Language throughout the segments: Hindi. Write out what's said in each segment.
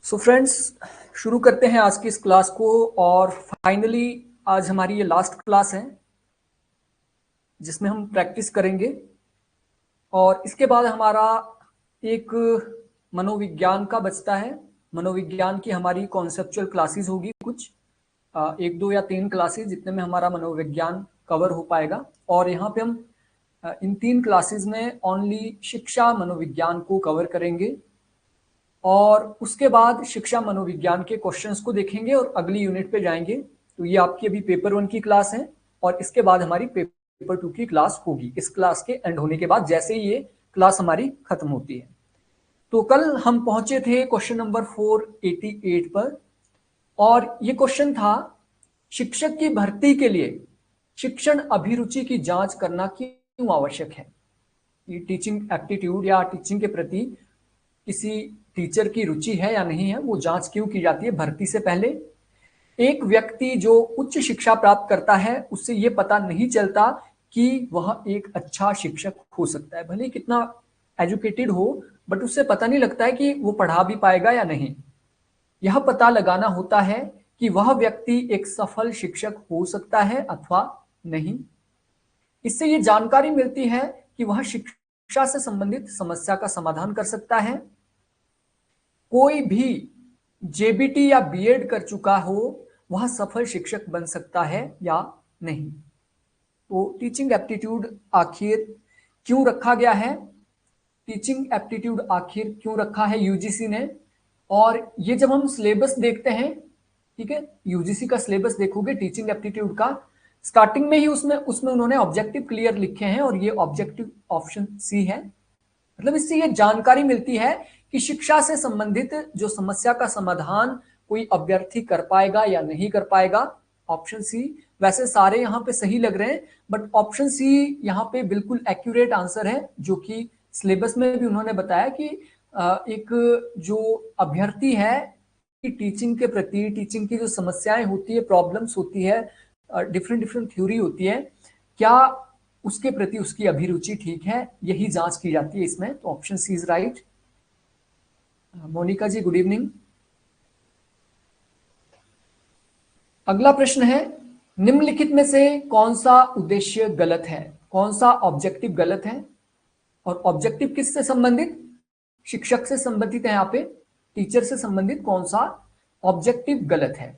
सो फ्रेंड्स, शुरू करते हैं आज की इस क्लास को। और फाइनली आज हमारी ये लास्ट क्लास है जिसमें हम प्रैक्टिस करेंगे। और इसके बाद हमारा एक मनोविज्ञान का बचता है। मनोविज्ञान की हमारी कॉन्सेप्चुअल क्लासेस होगी कुछ एक दो या तीन क्लासेस जितने में हमारा मनोविज्ञान कवर हो पाएगा। और यहाँ पे हम इन तीन क्लासेस में ओनली शिक्षा मनोविज्ञान को कवर करेंगे और उसके बाद शिक्षा मनोविज्ञान के क्वेश्चंस को देखेंगे और अगली यूनिट पे जाएंगे। तो ये आपकी अभी पेपर 1 की क्लास है और इसके बाद हमारी पेपर 2 की क्लास होगी। इस क्लास के एंड होने के बाद जैसे ही ये क्लास हमारी खत्म होती है। तो कल हम पहुंचे थे क्वेश्चन नंबर 488 पर और ये क्वेश्चन था, शिक्षक की भर्ती के लिए शिक्षण अभिरुचि की जांच करना क्यों आवश्यक है। ये टीचिंग एप्टीट्यूड या टीचिंग के प्रति किसी टीचर की रुचि है या नहीं है, वो जांच क्यों की जाती है भर्ती से पहले। एक व्यक्ति जो उच्च शिक्षा प्राप्त करता है उससे ये पता नहीं चलता कि वह एक अच्छा शिक्षक हो सकता है। भले कितना एजुकेटेड हो बट उससे पता नहीं लगता है कि वो पढ़ा भी पाएगा या नहीं। यह पता लगाना होता है कि वह व्यक्ति एक सफल शिक्षक हो सकता है अथवा नहीं। इससे ये जानकारी मिलती है कि वह शिक्षा से संबंधित समस्या का समाधान कर सकता है। कोई भी जेबीटी या बीएड कर चुका हो वह सफल शिक्षक बन सकता है या नहीं। तो टीचिंग एप्टीट्यूड आखिर क्यों रखा गया है, टीचिंग एप्टीट्यूड आखिर क्यों रखा है यूजीसी ने। और ये जब हम सिलेबस देखते हैं, ठीक है, यूजीसी का सिलेबस देखोगे टीचिंग एप्टीट्यूड का, स्टार्टिंग में ही उसमें उन्होंने ऑब्जेक्टिव क्लियर लिखे हैं और ये ऑब्जेक्टिव ऑप्शन सी है। मतलब इससे ये जानकारी मिलती है कि शिक्षा से संबंधित जो समस्या का समाधान कोई अभ्यर्थी कर पाएगा या नहीं कर पाएगा। ऑप्शन सी, वैसे सारे यहाँ पे सही लग रहे हैं बट ऑप्शन सी यहाँ पे बिल्कुल एक्यूरेट आंसर है, जो कि सिलेबस में भी उन्होंने बताया कि एक जो अभ्यर्थी है कि टीचिंग के प्रति, टीचिंग की जो समस्याएं होती है, प्रॉब्लम्स होती है, डिफरेंट डिफरेंट थ्योरी होती है, क्या उसके प्रति उसकी अभिरुचि ठीक है, यही जांच की जाती है इसमें। तो option C is right. Monika ji good evening. अगला प्रश्न है, निम्नलिखित में से कौन सा उद्देश्य गलत है, कौन सा ऑब्जेक्टिव गलत है। और ऑब्जेक्टिव किससे संबंधित, शिक्षक से संबंधित है, यहाँ पे टीचर से संबंधित कौन सा ऑब्जेक्टिव गलत है।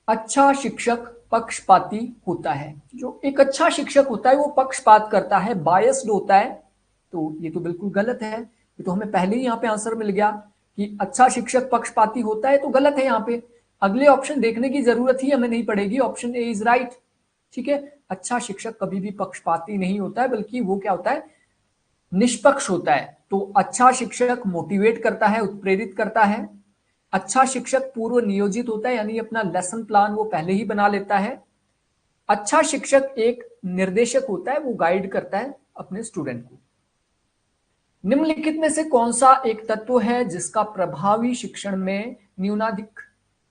अच्छा शिक्षक पक्षपाती होता है। जो एक अच्छा शिक्षक होता है वो पक्षपात करता है, बायस्ड होता है। तो ये तो बिल्कुल गलत है। ये तो हमें पहले ही यहाँ पे आंसर मिल गया कि अच्छा शिक्षक पक्षपाती होता है, तो गलत है। यहाँ पे अगले ऑप्शन देखने की जरूरत ही हमें नहीं पड़ेगी, ऑप्शन ए इज राइट। ठीक है, अच्छा शिक्षक कभी भी पक्षपाती नहीं होता है, बल्कि वो क्या होता है, निष्पक्ष होता है। तो अच्छा शिक्षक मोटिवेट करता है, उत्प्रेरित करता है। अच्छा शिक्षक पूर्व नियोजित होता है, यानी अपना लेसन प्लान वो पहले ही बना लेता है। अच्छा शिक्षक एक निर्देशक होता है, वो गाइड करता है अपने स्टूडेंट को। निम्नलिखित में से कौन सा एक तत्व है जिसका प्रभावी शिक्षण में न्यूनाधिक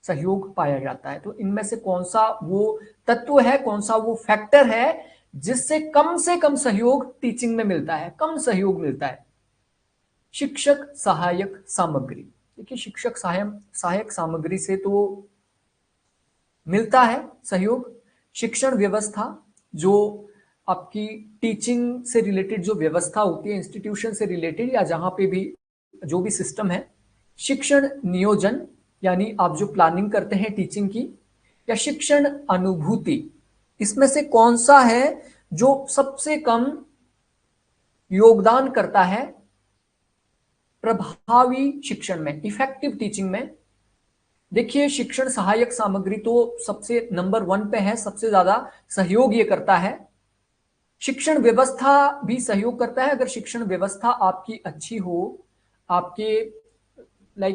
सहयोग पाया जाता है। तो इनमें से कौन सा वो तत्व है, कौन सा वो फैक्टर है जिससे कम से कम सहयोग टीचिंग में मिलता है, कम सहयोग मिलता है। शिक्षक सहायक सामग्री। देखिए, शिक्षक सहायक सामग्री से तो मिलता है सहयोग। शिक्षण व्यवस्था, जो आपकी टीचिंग से रिलेटेड जो व्यवस्था होती है, इंस्टीट्यूशन से रिलेटेड या जहां पे भी जो भी सिस्टम है। शिक्षण नियोजन, यानी आप जो प्लानिंग करते हैं टीचिंग की। या शिक्षण अनुभूति, इसमें से कौन सा है जो सबसे कम योगदान करता है प्रभावी शिक्षण में, इफेक्टिव टीचिंग में। देखिए, शिक्षण सहायक सामग्री तो सबसे नंबर 1 पे है, सबसे ज्यादा सहयोग ये करता है। शिक्षण व्यवस्था भी सहयोग करता है। अगर शिक्षण व्यवस्था आपकी अच्छी हो, आपके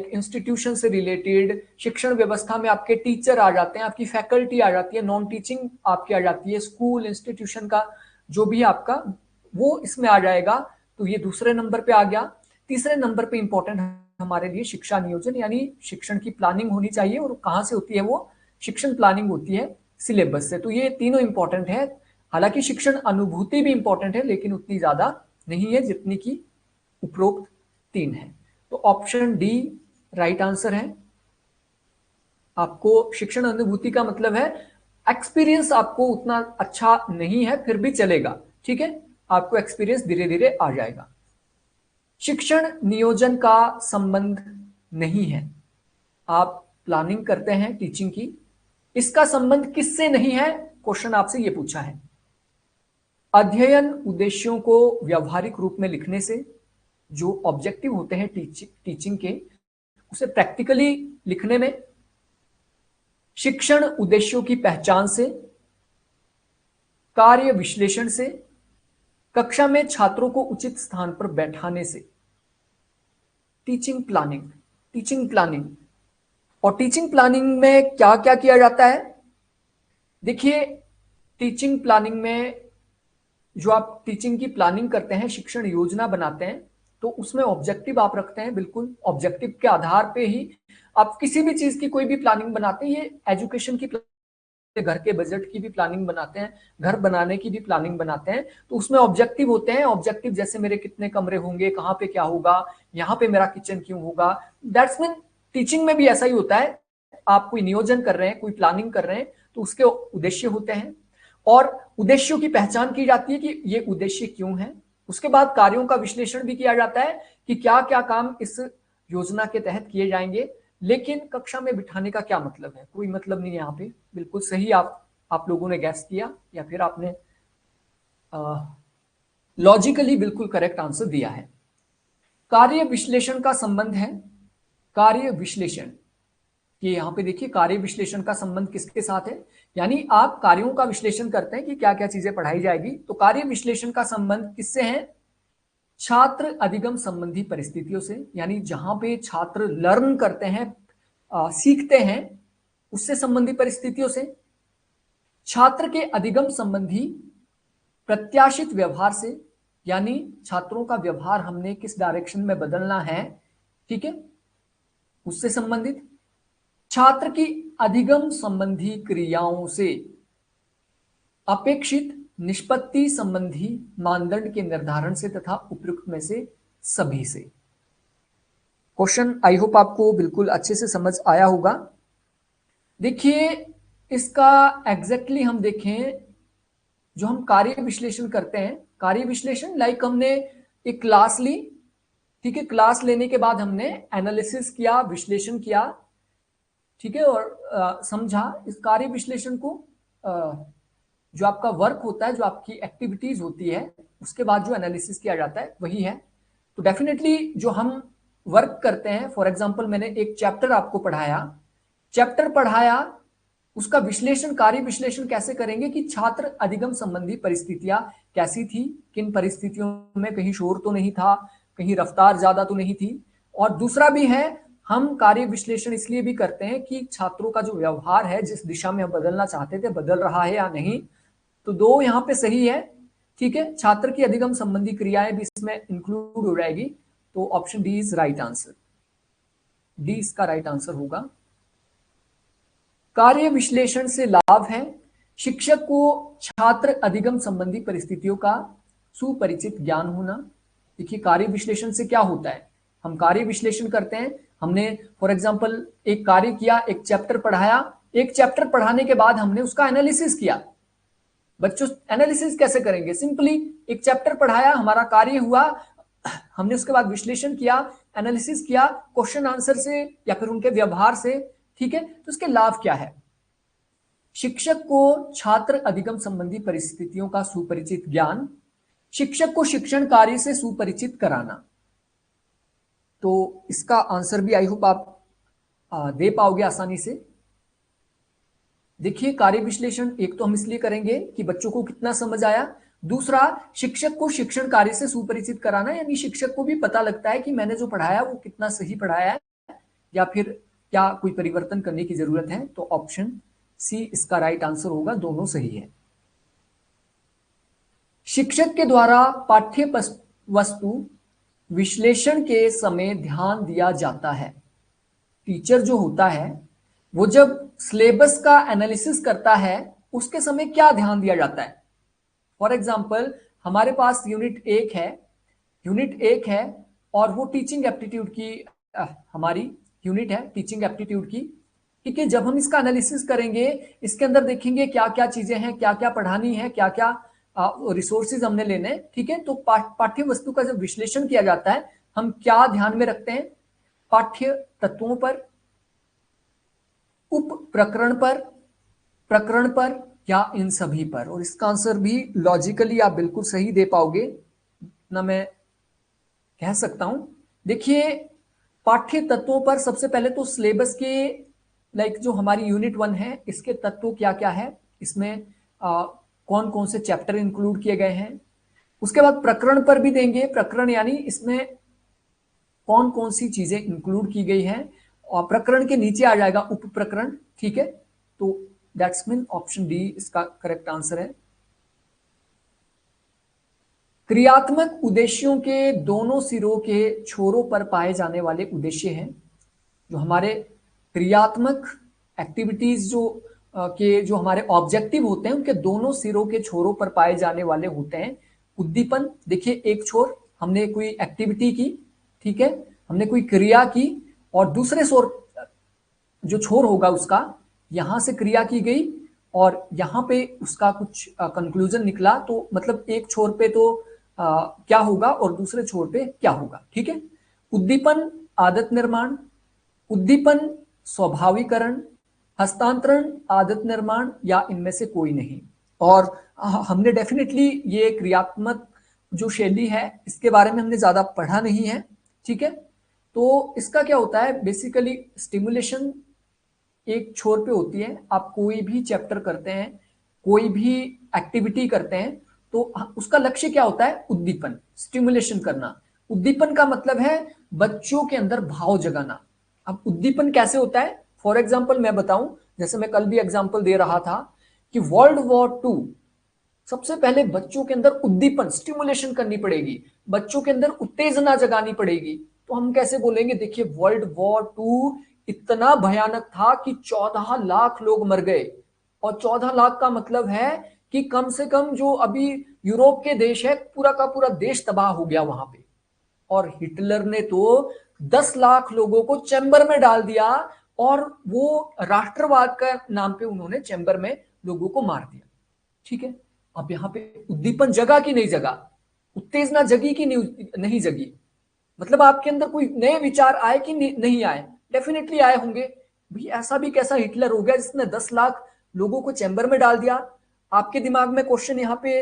इंस्टीट्यूशन से रिलेटेड शिक्षण व्यवस्था में आपके टीचर आ जाते हैं, आपकी फैकल्टी आ जाती है, नॉन टीचिंग आपकी आ जाती है, स्कूल इंस्टीट्यूशन का जो भी आपका वो इसमें आ जाएगा, तो ये दूसरे नंबर पे आ गया। तीसरे नंबर पे इंपॉर्टेंट हमारे लिए शिक्षा नियोजन, यानी शिक्षण की प्लानिंग होनी चाहिए। और कहाँ से होती है वो शिक्षण प्लानिंग, होती है सिलेबस से। तो ये तीनों इंपॉर्टेंट है। हालांकि शिक्षण अनुभूति भी इंपॉर्टेंट है, लेकिन उतनी ज्यादा नहीं है जितनी की उपरोक्त 3 है। तो ऑप्शन डी राइट आंसर है। आपको शिक्षण अनुभूति का मतलब है एक्सपीरियंस आपको उतना अच्छा नहीं है फिर भी चलेगा, ठीक है, आपको एक्सपीरियंस धीरे धीरे आ जाएगा। शिक्षण नियोजन का संबंध नहीं है। आप प्लानिंग करते हैं टीचिंग की, इसका संबंध किससे नहीं है? क्वेश्चन आपसे ये पूछा है। अध्ययन उद्देश्यों को व्यावहारिक रूप में लिखने से, जो ऑब्जेक्टिव होते हैं टीचिंग के, उसे प्रैक्टिकली लिखने में, शिक्षण उद्देश्यों की पहचान से, कार्य विश्लेषण से, कक्षा में छात्रों को उचित स्थान पर बैठाने से। टीचिंग प्लानिंग और टीचिंग प्लानिंग में क्या क्या किया जाता है? देखिए, टीचिंग प्लानिंग में जो आप टीचिंग की प्लानिंग करते हैं, शिक्षण योजना बनाते हैं, तो उसमें ऑब्जेक्टिव आप रखते हैं। बिल्कुल ऑब्जेक्टिव के आधार पे ही आप किसी भी चीज की कोई भी प्लानिंग बनाते हैं। ये एजुकेशन की, घर के बजट की भी प्लानिंग बनाते हैं, घर बनाने की भी प्लानिंग बनाते हैं, तो उसमें ऑब्जेक्टिव होते हैं। ऑब्जेक्टिव जैसे मेरे कितने कमरे होंगे, कहाँ पे क्या होगा, यहाँ पे मेरा किचन क्यों होगा। दैट्स मीन टीचिंग में भी ऐसा ही होता है। आप कोई नियोजन कर रहे हैं, कोई प्लानिंग कर रहे हैं, तो उसके उद्देश्य होते हैं और उद्देश्यों की पहचान की जाती है कि ये उद्देश्य क्यों है। उसके बाद कार्यों का विश्लेषण भी किया जाता है कि क्या क्या काम इस योजना के तहत किए जाएंगे। लेकिन कक्षा में बिठाने का क्या मतलब है? कोई मतलब नहीं है यहाँ पे। बिल्कुल सही आप लोगों ने गैस किया या फिर आपने लॉजिकली बिल्कुल करेक्ट आंसर दिया है। कार्य विश्लेषण का संबंध है। कार्य विश्लेषण, ये यहाँ पे देखिए, कार्य विश्लेषण का संबंध किसके साथ है? यानी आप कार्यों का विश्लेषण करते हैं कि क्या क्या चीजें पढ़ाई जाएगी, तो कार्य विश्लेषण का संबंध किससे है? छात्र अधिगम संबंधी परिस्थितियों से, यानी जहां पे छात्र लर्न करते हैं, सीखते हैं, उससे संबंधी परिस्थितियों से। छात्र के अधिगम संबंधी प्रत्याशित व्यवहार से, यानी छात्रों का व्यवहार हमने किस डायरेक्शन में बदलना है, ठीक है, उससे संबंधित। छात्र की अधिगम संबंधी क्रियाओं से, अपेक्षित निष्पत्ति संबंधी मानदंड के निर्धारण से तथा उपयुक्त में से सभी से। क्वेश्चन आई होप आपको बिल्कुल अच्छे से समझ आया होगा। देखिए, इसका एग्जैक्टली हम देखें, जो हम कार्य विश्लेषण करते हैं, कार्य विश्लेषण लाइक हमने एक क्लास ली, ठीक है, क्लास लेने के बाद हमने एनालिसिस किया, विश्लेषण किया, ठीक है, और समझा। इस कार्य विश्लेषण को जो आपका वर्क होता है, जो आपकी एक्टिविटीज होती है, उसके बाद जो एनालिसिस किया जाता है वही है। तो डेफिनेटली जो हम वर्क करते हैं, फॉर एग्जांपल मैंने एक चैप्टर आपको पढ़ाया, उसका विश्लेषण, कार्य विश्लेषण कैसे करेंगे कि छात्र अधिगम संबंधी परिस्थितियां कैसी थी, किन परिस्थितियों में कहीं शोर तो नहीं था, कहीं रफ्तार ज्यादा तो नहीं थी। और दूसरा भी है, हम कार्य विश्लेषण इसलिए भी करते हैं कि छात्रों का जो व्यवहार है, जिस दिशा में हम बदलना चाहते थे, बदल रहा है या नहीं। तो दो यहाँ पे सही है, ठीक है। छात्र की अधिगम संबंधी क्रियाएं भी इसमें इंक्लूड हो जाएगी। तो option D is right answer. D इसका राइट आंसर होगा। कार्य विश्लेषण से लाभ है, शिक्षक को छात्र अधिगम संबंधी परिस्थितियों का सुपरिचित ज्ञान होना। देखिए, कार्य विश्लेषण से क्या होता है, हम कार्य विश्लेषण करते हैं, हमने फॉर एग्जांपल एक कार्य किया, एक चैप्टर पढ़ाया, एक चैप्टर पढ़ाने के बाद हमने उसका एनालिसिस किया। बच्चों, एनालिसिस कैसे करेंगे? सिंपली एक चैप्टर पढ़ाया, हमारा कार्य हुआ, हमने उसके बाद विश्लेषण किया, एनालिसिस किया क्वेश्चन आंसर से या फिर उनके व्यवहार से, ठीक है। तो इसके लाभ क्या है? शिक्षक को छात्र अधिगम संबंधी परिस्थितियों का सुपरिचित ज्ञान, शिक्षक को शिक्षण कार्य से सुपरिचित कराना। तो इसका आंसर भी आई होप आप दे पाओगे आसानी से। देखिए, कार्य विश्लेषण एक तो हम इसलिए करेंगे कि बच्चों को कितना समझ आया, दूसरा शिक्षक को शिक्षण कार्य से सुपरिचित कराना, यानी शिक्षक को भी पता लगता है कि मैंने जो पढ़ाया वो कितना सही पढ़ाया है या फिर क्या कोई परिवर्तन करने की जरूरत है। तो ऑप्शन सी इसका राइट आंसर होगा, दोनों सही है। शिक्षक के द्वारा पाठ्य वस्तु विश्लेषण के समय ध्यान दिया जाता है। टीचर जो होता है वो जब सिलेबस का एनालिसिस करता है, उसके समय क्या ध्यान दिया जाता है? फॉर एग्जाम्पल, हमारे पास यूनिट एक है और वो टीचिंग एप्टीट्यूड की हमारी यूनिट है टीचिंग एप्टीट्यूड की। ठीक है, जब हम इसका एनालिसिस करेंगे, इसके अंदर देखेंगे क्या क्या चीजें हैं, क्या क्या पढ़ानी है, क्या क्या रिसोर्सेज हमने लेने। ठीक है, तो पाठ्य वस्तु का जब विश्लेषण किया जाता है, हम क्या ध्यान में रखते हैं? पाठ्य तत्वों पर, उप प्रकरण पर, या इन सभी पर। और इसका आंसर भी लॉजिकली आप बिल्कुल सही दे पाओगे ना, मैं कह सकता हूं। देखिए, पाठ्य तत्वों पर सबसे पहले तो सिलेबस के जो हमारी यूनिट 1 है, इसके तत्व क्या क्या है, इसमें कौन कौन से चैप्टर इंक्लूड किए गए हैं। उसके बाद प्रकरण पर भी देंगे, प्रकरण यानी इसमें कौन कौन सी चीजें इंक्लूड की गई हैं, और प्रकरण के नीचे आ जाएगा उप प्रकरण। ठीक है, तो दैट्स मीन ऑप्शन डी इसका करेक्ट आंसर है। क्रियात्मक उद्देश्यों के दोनों सिरों के छोरों पर पाए जाने वाले उद्देश्य हैं। जो हमारे क्रियात्मक एक्टिविटीज जो हमारे ऑब्जेक्टिव होते हैं, उनके दोनों सिरों के छोरों पर पाए जाने वाले होते हैं उद्दीपन। देखिए, एक छोर हमने कोई एक्टिविटी की, ठीक है, हमने कोई क्रिया की, और दूसरे जो छोर होगा उसका, यहां से क्रिया की गई और यहां पे उसका कुछ कंक्लूजन निकला, तो मतलब एक छोर पे तो क्या होगा और दूसरे छोर पे क्या होगा। ठीक है, उद्दीपन आदत निर्माण, उद्दीपन स्वाभाविकरण, हस्तांतरण आदत निर्माण, या इनमें से कोई नहीं। और हमने डेफिनेटली ये क्रियात्मक जो शैली है, इसके बारे में हमने ज्यादा पढ़ा नहीं है। ठीक है, तो इसका क्या होता है, बेसिकली स्टिमुलेशन एक छोर पे होती है। आप कोई भी चैप्टर करते हैं, कोई भी एक्टिविटी करते हैं, तो उसका लक्ष्य क्या होता है? उद्दीपन, स्टिमुलेशन करना। उद्दीपन का मतलब है बच्चों के अंदर भाव जगाना। अब उद्दीपन कैसे होता है? फॉर एग्जाम्पल मैं बताऊं, जैसे मैं कल भी एग्जाम्पल दे रहा था कि वर्ल्ड वॉर 2, सबसे पहले बच्चों के अंदर उद्दीपन, स्टिमुलेशन करनी पड़ेगी, बच्चों के अंदर उत्तेजना जगानी पड़ेगी। तो हम कैसे बोलेंगे? देखिए, वर्ल्ड वॉर 2 इतना भयानक था कि 14 लाख लोग मर गए। और 14 लाख का मतलब है कि कम से कम जो अभी यूरोप के देश है, पूरा का पूरा देश तबाह हो गया वहां पे। और हिटलर ने तो 10 लाख लोगों को चैम्बर में डाल दिया, और वो राष्ट्रवाद का नाम पे उन्होंने चैम्बर में लोगों को मार दिया। ठीक है, अब यहां पे उद्दीपन जगा कि नहीं जगा, उत्तेजना जगी कि नहीं जगी, मतलब आपके अंदर कोई नए विचार आए कि नहीं आए? डेफिनेटली आए होंगे। भाई, ऐसा भी कैसा हिटलर हो गया जिसने 10 लाख लोगों को चैम्बर में डाल दिया? आपके दिमाग में क्वेश्चन यहाँ पे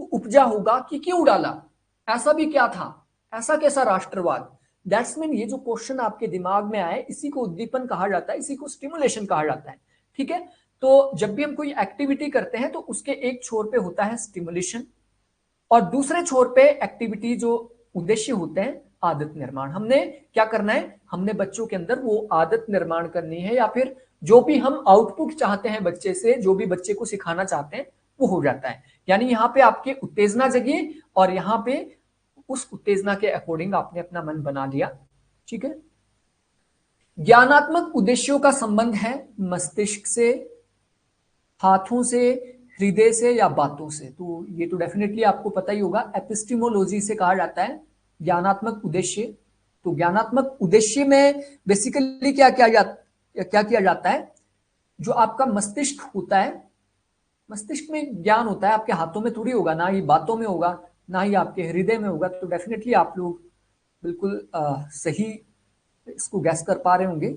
उपजा होगा कि क्यों डाला, ऐसा भी क्या था, ऐसा कैसा राष्ट्रवाद? दैट्स मीन ये जो क्वेश्चन आपके दिमाग में आए, इसी को उद्दीपन कहा जाता है, इसी को स्टिमुलेशन कहा जाता है। ठीक है, तो जब भी हम कोई एक्टिविटी करते हैं, तो उसके एक छोर पे होता है स्टिमुलेशन, और दूसरे छोर पे एक्टिविटी जो उद्देश्य होते हैं आदत निर्माण। हमने क्या करना है? हमने बच्चों के अंदर वो आदत निर्माण करनी है, या फिर जो भी हम आउटपुट चाहते हैं बच्चे से, जो भी बच्चे को सिखाना चाहते हैं, वो हो जाता है। यानी यहाँ पे आपके उत्तेजना जगी, और यहाँ पे उस उत्तेजना के अकॉर्डिंग आपने अपना मन बना लिया। ठीक है, ज्ञानात्मक उद्देश्यों का संबंध है मस्तिष्क से, हाथों से, हृदय से, या बातों से। तो ये तो डेफिनेटली आपको पता ही होगा, एपिस्टिमोलॉजी से कहा जाता है ज्ञानात्मक उद्देश्य। तो ज्ञानात्मक उद्देश्य में बेसिकली क्या किया जाता है? जो आपका मस्तिष्क होता है, मस्तिष्क में ज्ञान होता है, आपके हाथों में थोड़ी होगा, ना ही बातों में होगा, ना ही आपके हृदय में होगा। तो डेफिनेटली आप लोग बिल्कुल सही इसको गैस कर पा रहे होंगे।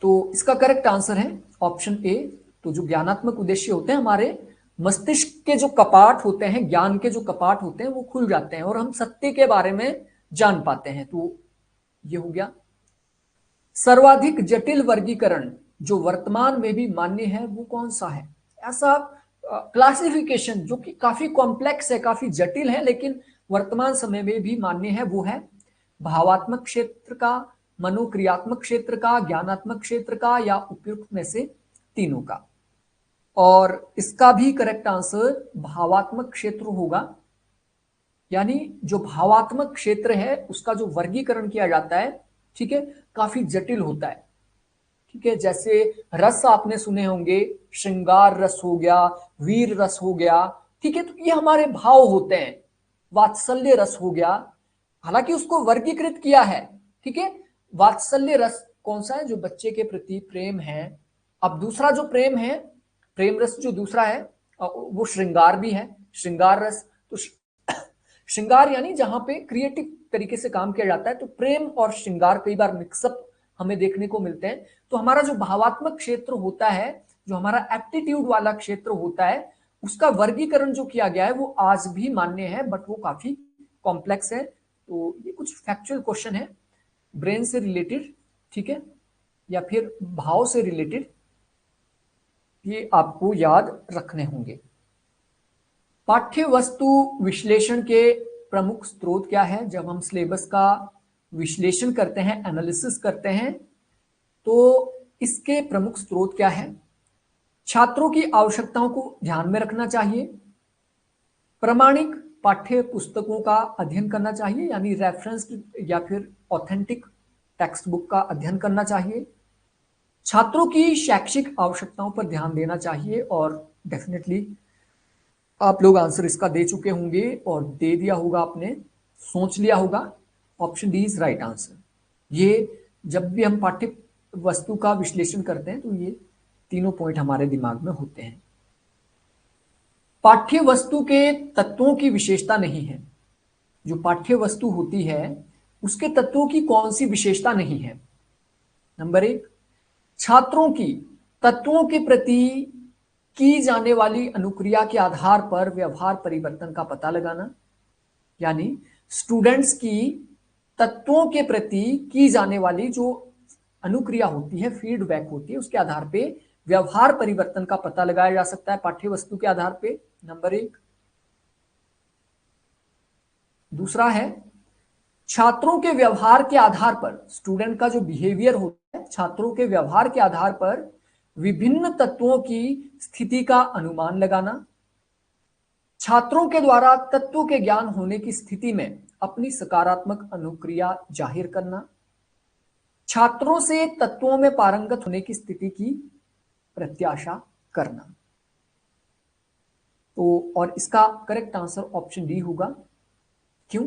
तो इसका करेक्ट आंसर है ऑप्शन ए। तो जो ज्ञानात्मक उद्देश्य होते हैं, हमारे मस्तिष्क के जो कपाट होते हैं, ज्ञान के जो कपाट होते हैं, वो खुल जाते हैं और हम सत्य के बारे में जान पाते हैं। तो ये हो गया। सर्वाधिक जटिल वर्गीकरण जो वर्तमान में भी मान्य है, वो कौन सा है? ऐसा क्लासिफिकेशन जो कि काफी कॉम्प्लेक्स है, काफी जटिल है, लेकिन वर्तमान समय में भी मान्य है, वो है भावात्मक क्षेत्र का, मनोक्रियात्मक क्षेत्र का, ज्ञानात्मक क्षेत्र का, या उपयुक्त में से तीनों का। और इसका भी करेक्ट आंसर भावात्मक क्षेत्र होगा। यानी जो भावात्मक क्षेत्र है, उसका जो वर्गीकरण किया जाता है, ठीक है, काफी जटिल होता है। ठीक है, जैसे रस आपने सुने होंगे, श्रृंगार रस हो गया, वीर रस हो गया। ठीक है, तो ये हमारे भाव होते हैं। वात्सल्य रस हो गया, हालांकि उसको वर्गीकृत किया है, ठीक है। वात्सल्य रस कौन सा है, जो बच्चे के प्रति प्रेम है। अब दूसरा जो प्रेम है, प्रेम रस जो दूसरा है वो श्रृंगार भी है, श्रृंगार रस। तो श्रृंगार यानी जहां पे क्रिएटिव तरीके से काम किया जाता है, तो प्रेम और श्रृंगार कई बार मिक्सअप हमें देखने को मिलते हैं। तो हमारा जो भावात्मक क्षेत्र होता है, जो हमारा एप्टीट्यूड वाला क्षेत्र होता है, उसका वर्गीकरण जो किया गया है वो आज भी मान्य है, बट वो काफी कॉम्प्लेक्स है। तो ये कुछ फैक्चुअल क्वेश्चन है ब्रेन से रिलेटेड, ठीक है, या फिर भाव से रिलेटेड, ये आपको याद रखने होंगे। पाठ्य वस्तु विश्लेषण के प्रमुख स्रोत क्या है। जब हम सिलेबस का विश्लेषण करते हैं, एनालिसिस करते हैं, तो इसके प्रमुख स्रोत क्या है। छात्रों की आवश्यकताओं को ध्यान में रखना चाहिए, प्रामाणिक पाठ्य पुस्तकों का अध्ययन करना चाहिए, यानी रेफरेंस्ड या फिर ऑथेंटिक टेक्स्ट बुक का अध्ययन करना चाहिए, छात्रों की शैक्षिक आवश्यकताओं पर ध्यान देना चाहिए। और डेफिनेटली आप लोग आंसर इसका दे चुके होंगे और दे दिया होगा आपने, सोच लिया होगा। Option D is right answer. ये जब भी हम पाठ्य वस्तु का विश्लेषण करते हैं तो ये तीनों पॉइंट हमारे दिमाग में होते हैं। पाठ्य वस्तु के तत्वों की विशेषता नहीं है। जो पाठ्य वस्तु होती है उसके तत्वों की कौन सी विशेषता नहीं है। नंबर 1, छात्रों की तत्वों के प्रति की जाने वाली अनुक्रिया के आधार पर व्यवहार परिवर्तन का पता लगाना, यानी स्टूडेंट्स की तत्वों के प्रति की जाने वाली जो अनुक्रिया होती है, फीडबैक होती है, उसके आधार पे व्यवहार परिवर्तन का पता लगाया जा सकता है पाठ्य वस्तु के आधार पे। नंबर 1। दूसरा है, छात्रों के व्यवहार के आधार पर, स्टूडेंट का जो बिहेवियर होता है, छात्रों के व्यवहार के आधार पर विभिन्न तत्वों की स्थिति का अनुमान लगाना, छात्रों के द्वारा तत्वों के ज्ञान होने की स्थिति में अपनी सकारात्मक अनुक्रिया जाहिर करना, छात्रों से तत्वों में पारंगत होने की स्थिति की प्रत्याशा करना। तो और इसका करेक्ट आंसर ऑप्शन डी होगा। क्यों?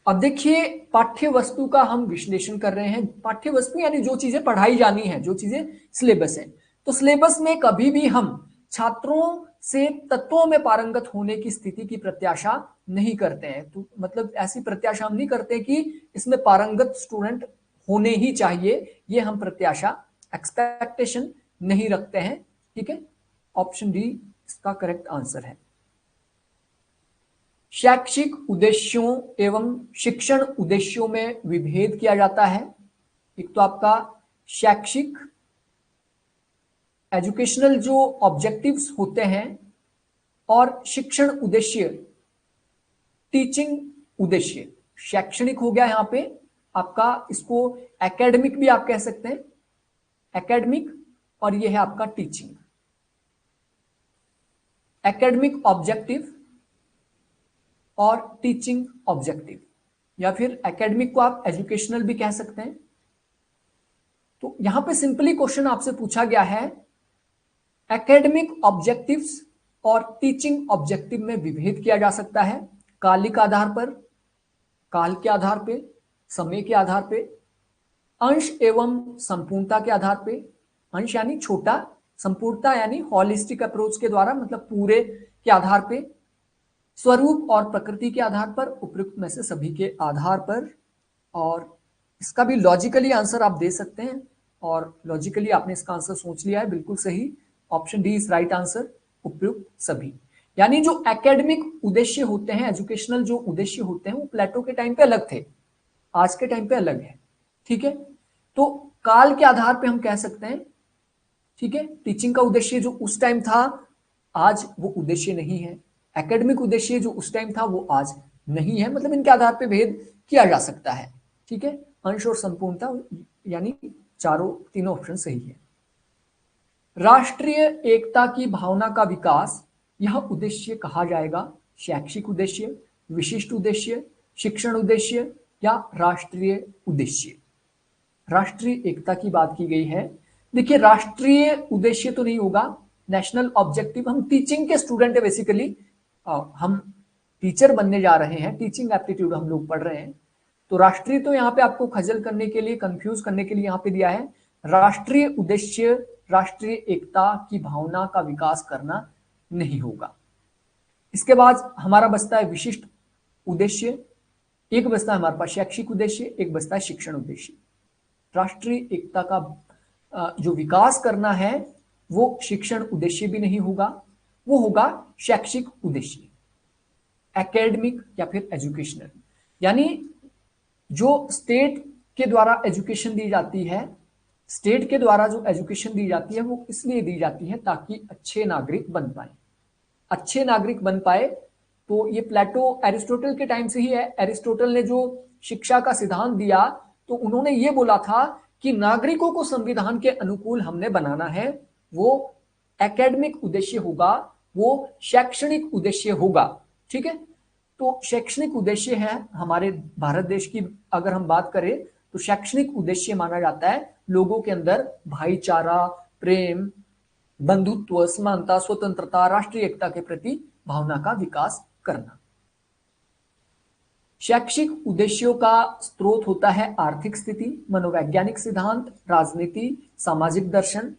अब देखिए, पाठ्य वस्तु का हम विश्लेषण कर रहे हैं। पाठ्य वस्तु यानी जो चीजें पढ़ाई जानी है, जो चीजें सिलेबस है। तो सिलेबस में कभी भी हम छात्रों से तत्वों में पारंगत होने की स्थिति की प्रत्याशा नहीं करते हैं। तो मतलब ऐसी प्रत्याशा हम नहीं करते कि इसमें पारंगत स्टूडेंट होने ही चाहिए, ये हम प्रत्याशा, एक्सपेक्टेशन नहीं रखते हैं। ठीक है, ऑप्शन डी इसका करेक्ट आंसर है। शैक्षिक उद्देश्यों एवं शिक्षण उद्देश्यों में विभेद किया जाता है। एक तो आपका शैक्षिक एजुकेशनल जो ऑब्जेक्टिव्स होते हैं, और शिक्षण उद्देश्य टीचिंग उद्देश्य। शैक्षणिक हो गया यहां पे आपका, इसको एकेडमिक भी आप कह सकते हैं, एकेडमिक, और ये है आपका टीचिंग। एकेडमिक ऑब्जेक्टिव और टीचिंग ऑब्जेक्टिव, या फिर एकेडमिक को आप एजुकेशनल भी कह सकते हैं। तो यहां पे सिंपली क्वेश्चन आपसे पूछा गया है, एकेडमिक ऑब्जेक्टिव्स और टीचिंग ऑब्जेक्टिव में विभेद किया जा सकता है कालिक आधार पर, काल के आधार पे, समय के आधार पे, अंश एवं संपूर्णता के आधार पे। अंश यानी छोटा, संपूर्णता यानी हॉलिस्टिक अप्रोच के द्वारा, मतलब पूरे के आधार पे, स्वरूप और प्रकृति के आधार पर, उपयुक्त में से सभी के आधार पर। और इसका भी लॉजिकली आंसर आप दे सकते हैं, और लॉजिकली आपने इसका आंसर सोच लिया है, बिल्कुल सही। Option D is right answer, उपयुक्त सभी। यानी जो एकेडमिक उद्देश्य होते हैं, एजुकेशनल जो उद्देश्य होते हैं, वो प्लेटो के टाइम पे अलग थे, आज के टाइम पे अलग है। ठीक है, तो काल के आधार पे हम कह सकते हैं, ठीक है, टीचिंग का उद्देश्य जो उस टाइम था, आज वो उद्देश्य नहीं है। एकेडमिक उद्देश्य जो उस टाइम था, वो आज नहीं है। मतलब इनके आधार पे भेद किया जा सकता है। ठीक है, अंश और संपूर्णता, यानी तीनों ऑप्शन सही है। राष्ट्रीय एकता की भावना का विकास, यह उद्देश्य कहा जाएगा शैक्षिक उद्देश्य, विशिष्ट उद्देश्य, शिक्षण उद्देश्य या राष्ट्रीय उद्देश्य। राष्ट्रीय एकता की बात की गई है। देखिए, राष्ट्रीय उद्देश्य तो नहीं होगा, नेशनल ऑब्जेक्टिव। हम टीचिंग के स्टूडेंट है बेसिकली, हम टीचर बनने जा रहे हैं, टीचिंग एप्टीट्यूड हम लोग पढ़ रहे हैं। तो राष्ट्रीय तो यहाँ पे आपको खजल करने के लिए, कंफ्यूज करने के लिए यहाँ पे दिया है। राष्ट्रीय उद्देश्य राष्ट्रीय एकता की भावना का विकास करना नहीं होगा। इसके बाद हमारा बचता है विशिष्ट उद्देश्य। एक बचता है हमारे पास शैक्षिक उद्देश्य, एक बचता है शिक्षण उद्देश्य। राष्ट्रीय एकता का जो विकास करना है वो शिक्षण उद्देश्य भी नहीं होगा, वो होगा शैक्षिक उद्देश्य, एकेडमिक या फिर एजुकेशनल। यानी जो स्टेट के द्वारा एजुकेशन दी जाती है, स्टेट के द्वारा जो एजुकेशन दी जाती है वो इसलिए दी जाती है ताकि अच्छे नागरिक बन पाए। अच्छे नागरिक बन पाए तो ये प्लेटो एरिस्टोटल के टाइम से ही है। एरिस्टोटल ने जो शिक्षा का सिद्धांत दिया तो उन्होंने ये बोला था कि नागरिकों को संविधान के अनुकूल हमने बनाना है, वो एकेडमिक उद्देश्य होगा, वो शैक्षणिक उद्देश्य होगा। ठीक है, तो शैक्षणिक उद्देश्य है हमारे भारत देश की अगर हम बात करें तो शैक्षणिक उद्देश्य माना जाता है लोगों के अंदर भाईचारा, प्रेम, बंधुत्व, समानता, स्वतंत्रता, राष्ट्रीय एकता के प्रति भावना का विकास करना। शैक्षिक उद्देश्यों का स्रोत होता है आर्थिक स्थिति, मनोवैज्ञानिक सिद्धांत, राजनीति, सामाजिक दर्शन।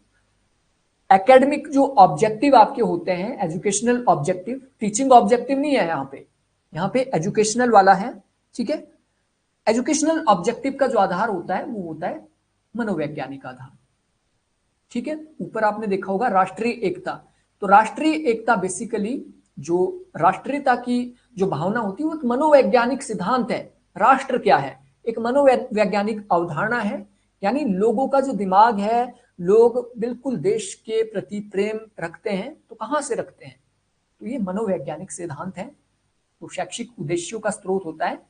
एकेडमिक जो ऑब्जेक्टिव आपके होते हैं, एजुकेशनल ऑब्जेक्टिव, टीचिंग ऑब्जेक्टिव नहीं है यहाँ पे एजुकेशनल वाला है। ठीक है, एजुकेशनल ऑब्जेक्टिव का जो आधार होता है वो होता है मनोवैज्ञानिक आधार। ठीक है, ऊपर आपने देखा होगा राष्ट्रीय एकता। तो राष्ट्रीय एकता बेसिकली जो राष्ट्रीयता की जो भावना होती है वो एक मनोवैज्ञानिक सिद्धांत है। राष्ट्र क्या है? एक मनोवैज्ञानिक अवधारणा है, यानी लोगों का जो दिमाग है, लोग बिल्कुल देश के प्रति प्रेम रखते हैं। तो कहां से रखते हैं? तो ये मनोवैज्ञानिक सिद्धांत है। तो शैक्षिक उद्देश्यों का स्रोत होता है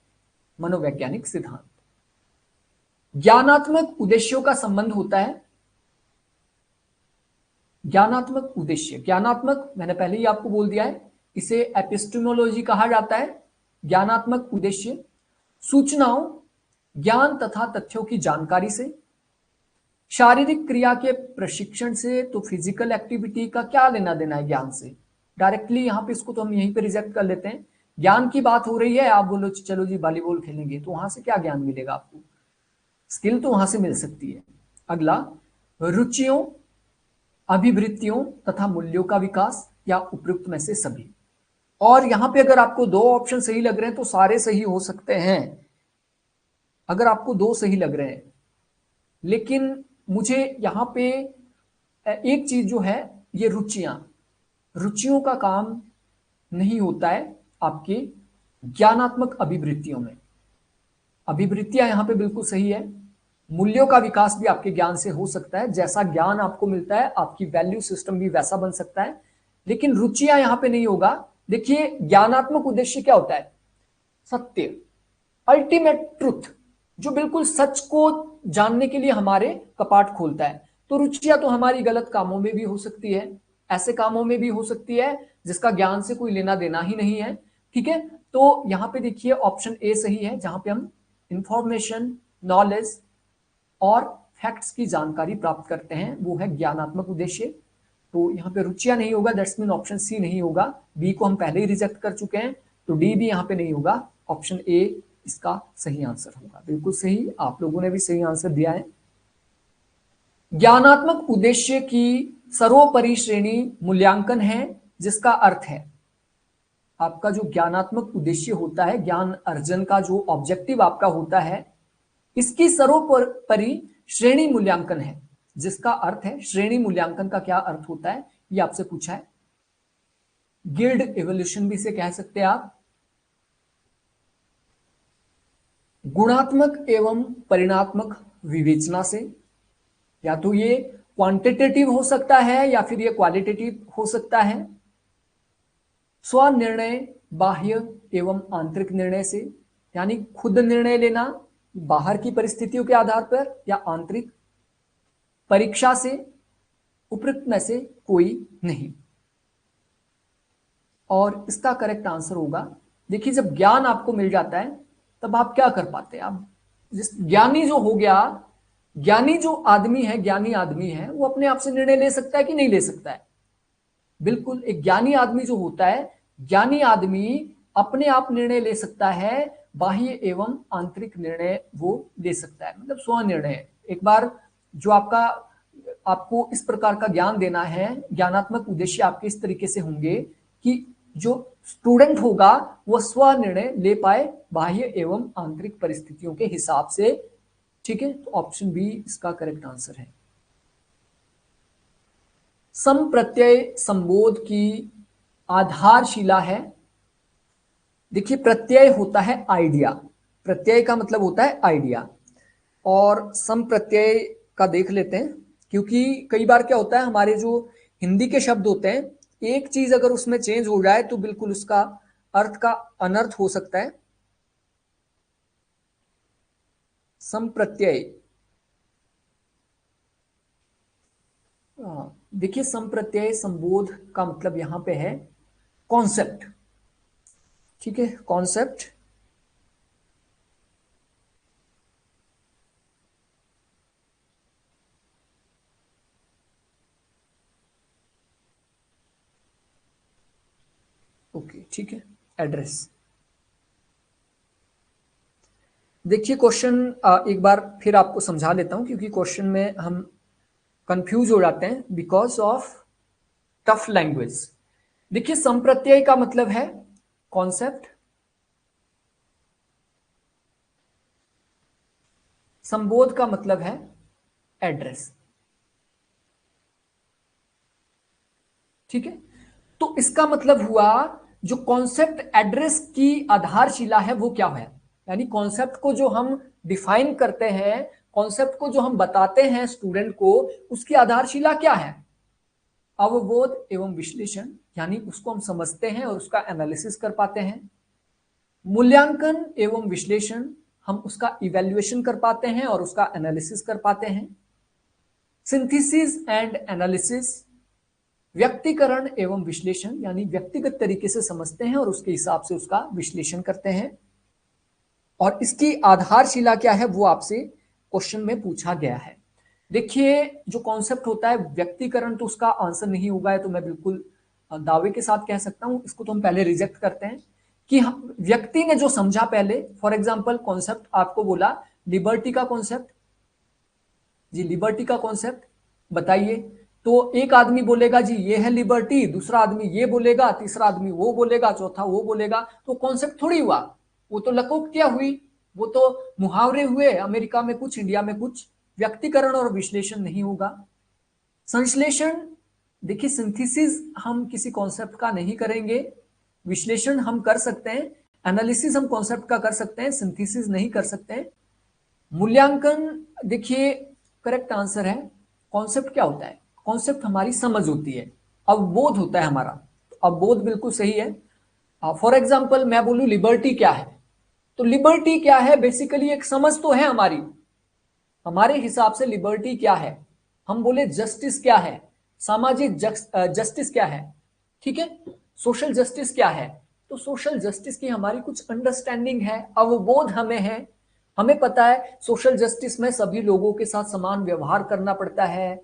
मनोवैज्ञानिक सिद्धांत। ज्ञानात्मक उद्देश्यों का संबंध होता है ज्ञानात्मक उद्देश्य। ज्ञानात्मक मैंने पहले ही आपको बोल दिया है, इसे एपिस्टेमोलॉजी कहा जाता है। ज्ञानात्मक उद्देश्य सूचनाओं, ज्ञान तथा तथ्यों की जानकारी से, शारीरिक क्रिया के प्रशिक्षण से। तो फिजिकल एक्टिविटी का क्या लेना देना है ज्ञान से? डायरेक्टली यहाँ पे इसको तो हम यहीं पे रिजेक्ट कर लेते हैं। ज्ञान की बात हो रही है, आप बोलो चलो जी वॉलीबॉल खेलेंगे, तो वहां से क्या ज्ञान मिलेगा आपको? स्किल तो वहां से मिल सकती है। अगला, रुचियों, अभिवृत्तियों तथा मूल्यों का विकास या उपयुक्त में से सभी। और यहां पे अगर आपको दो ऑप्शन सही लग रहे हैं तो सारे सही हो सकते हैं, अगर आपको दो सही लग रहे हैं। लेकिन मुझे यहां पे एक चीज जो है, ये रुचियों का काम नहीं होता है आपके ज्ञानात्मक अभिवृत्तियों में। अभिवृत्तियां यहां पे बिल्कुल सही है। मूल्यों का विकास भी आपके ज्ञान से हो सकता है, जैसा ज्ञान आपको मिलता है आपकी वैल्यू सिस्टम भी वैसा बन सकता है, लेकिन रुचियां यहां पे नहीं होगा। देखिए, ज्ञानात्मक उद्देश्य क्या होता है? सत्य, अल्टीमेट ट्रुथ, जो बिल्कुल सच को जानने के लिए हमारे कपाट खोलता है। तो रुचियां तो हमारी गलत कामों में भी हो सकती है, ऐसे कामों में भी हो सकती है जिसका ज्ञान से कोई लेना देना ही नहीं है। ठीक है, तो यहां पे देखिए ऑप्शन ए सही है, जहां पे हम इंफॉर्मेशन, नॉलेज और फैक्ट्स की जानकारी प्राप्त करते हैं, वो है ज्ञानात्मक उद्देश्य। तो यहाँ पे रुचियां नहीं होगा, दैट्स मीन ऑप्शन सी नहीं होगा। बी को हम पहले ही रिजेक्ट कर चुके हैं, तो डी भी यहाँ पे नहीं होगा। ऑप्शन ए इसका सही आंसर होगा। बिल्कुल सही, आप लोगों ने भी सही आंसर दिया है। ज्ञानात्मक उद्देश्य की सर्वोपरि श्रेणी मूल्यांकन है, जिसका अर्थ है आपका जो ज्ञानात्मक उद्देश्य होता है, ज्ञान अर्जन का जो ऑब्जेक्टिव आपका होता है, इसकी सर्वोपरि श्रेणी मूल्यांकन है, जिसका अर्थ है, श्रेणी मूल्यांकन का क्या अर्थ होता है ये आपसे पूछा है। गिल्ड इवोल्यूशन भी से कह सकते हैं आप। गुणात्मक एवं परिणात्मक विवेचना से, या तो ये क्वांटिटेटिव हो सकता है या फिर ये क्वालिटेटिव हो सकता है। स्वनिर्णय, बाह्य एवं आंतरिक निर्णय से, यानी खुद निर्णय लेना बाहर की परिस्थितियों के आधार पर या आंतरिक। परीक्षा से, उपयुक्त में से कोई नहीं। और इसका करेक्ट आंसर होगा, देखिए जब ज्ञान आपको मिल जाता है तब आप क्या कर पाते हैं? आप जिस ज्ञानी जो हो गया, ज्ञानी जो आदमी है, ज्ञानी आदमी है, वो अपने आप से निर्णय ले सकता है कि नहीं ले सकता है? बिल्कुल, एक ज्ञानी आदमी जो होता है, ज्ञानी आदमी अपने आप निर्णय ले सकता है बाह्य एवं आंतरिक निर्णय वो ले सकता है, मतलब स्व निर्णय। एक बार जो आपको इस प्रकार का ज्ञान देना है, ज्ञानात्मक उद्देश्य आपके इस तरीके से होंगे कि जो स्टूडेंट होगा वो स्व निर्णय ले पाए बाह्य एवं आंतरिक परिस्थितियों के हिसाब से। ठीक है, तो ऑप्शन बी इसका करेक्ट आंसर है। सम प्रत्यय संबोध की आधारशिला है। देखिए, प्रत्यय होता है आइडिया, प्रत्यय का मतलब होता है आइडिया, और सम प्रत्यय का देख लेते हैं, क्योंकि कई बार क्या होता है, हमारे जो हिंदी के शब्द होते हैं, एक चीज अगर उसमें चेंज हो जाए तो बिल्कुल उसका अर्थ का अनर्थ हो सकता है। सम प्रत्यय, देखिए सम प्रत्यय संबोध का मतलब यहां पे है कॉन्सेप्ट। ठीक है, कॉन्सेप्ट। ओके, ठीक है, एड्रेस। देखिए क्वेश्चन एक बार फिर आपको समझा लेता हूं, क्योंकि क्वेश्चन में हम कंफ्यूज हो जाते हैं बिकॉज ऑफ टफ लैंग्वेज। देखिए, संप्रत्यय का मतलब है कॉन्सेप्ट, संबोध का मतलब है एड्रेस। ठीक है, तो इसका मतलब हुआ जो कॉन्सेप्ट एड्रेस की आधारशिला है वो क्या है, यानी कॉन्सेप्ट को जो हम डिफाइन करते हैं, कॉन्सेप्ट को जो हम बताते हैं स्टूडेंट को, उसकी आधारशिला क्या है? अवबोध एवं विश्लेषण, यानी उसको हम समझते हैं और उसका एनालिसिस कर पाते हैं। मूल्यांकन एवं विश्लेषण, हम उसका इवैल्यूएशन कर पाते हैं और उसका एनालिसिस कर पाते हैं। सिंथेसिस एंड एनालिसिस, व्यक्तिकरण एवं विश्लेषण, यानी व्यक्तिगत तरीके से समझते हैं और उसके हिसाब से उसका विश्लेषण करते हैं। और इसकी आधारशिला क्या है वो आपसे क्वेश्चन में पूछा गया है। देखिए, जो कॉन्सेप्ट होता है व्यक्तिकरण, तो उसका आंसर नहीं होगा, तो मैं बिल्कुल दावे के साथ कह सकता हूं, इसको तो हम पहले रिजेक्ट करते हैं कि व्यक्ति ने जो समझा पहले। फॉर एग्जाम्पल, कॉन्सेप्ट आपको बोला लिबर्टी का कॉन्सेप्ट, जी लिबर्टी का कॉन्सेप्ट बताइए, तो एक आदमी बोलेगा जी ये है लिबर्टी, दूसरा आदमी ये बोलेगा, तीसरा आदमी वो बोलेगा, चौथा वो बोलेगा, तो कॉन्सेप्ट थोड़ी हुआ, वो तो लकोक्तियां हुई, वो तो मुहावरे हुए, अमेरिका में कुछ, इंडिया में कुछ। व्यक्तिकरण और विश्लेषण नहीं होगा। संश्लेषण, देखिए सिंथेसिस हम किसी कॉन्सेप्ट का नहीं करेंगे, विश्लेषण हम कर सकते हैं, एनालिसिस हम कॉन्सेप्ट का कर सकते हैं, सिंथेसिस नहीं कर सकते हैं। मूल्यांकन, देखिए करेक्ट आंसर है। कॉन्सेप्ट क्या होता है? कॉन्सेप्ट हमारी समझ होती है, अवबोध होता है हमारा, अवबोध बिल्कुल सही है। फॉर एग्जाम्पल मैं बोलूं लिबर्टी क्या है, तो लिबर्टी क्या है, बेसिकली एक समझ तो है हमारी, हमारे हिसाब से लिबर्टी क्या है। हम बोले जस्टिस क्या है, सामाजिक जस्टिस क्या है, ठीक है, सोशल जस्टिस क्या है, तो सोशल जस्टिस की हमारी कुछ अंडरस्टैंडिंग है, अवबोध हमें है। हमें पता है सोशल जस्टिस में सभी लोगों के साथ समान व्यवहार करना पड़ता है,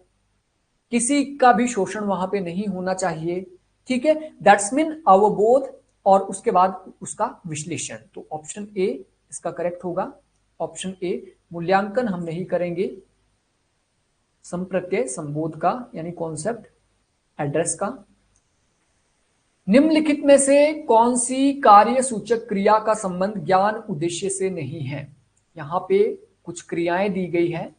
किसी का भी शोषण वहां पे नहीं होना चाहिए। ठीक है, दैट्स मीन अवबोध, और उसके बाद उसका विश्लेषण। तो ऑप्शन ए इसका करेक्ट होगा, ऑप्शन ए। मूल्यांकन हम नहीं करेंगे, संप्रत्यय संबोध का यानी कॉन्सेप्ट एड्रेस का। निम्नलिखित में से कौन सी कार्य सूचक क्रिया का संबंध ज्ञान उद्देश्य से नहीं है? यहां पे कुछ क्रियाएं दी गई है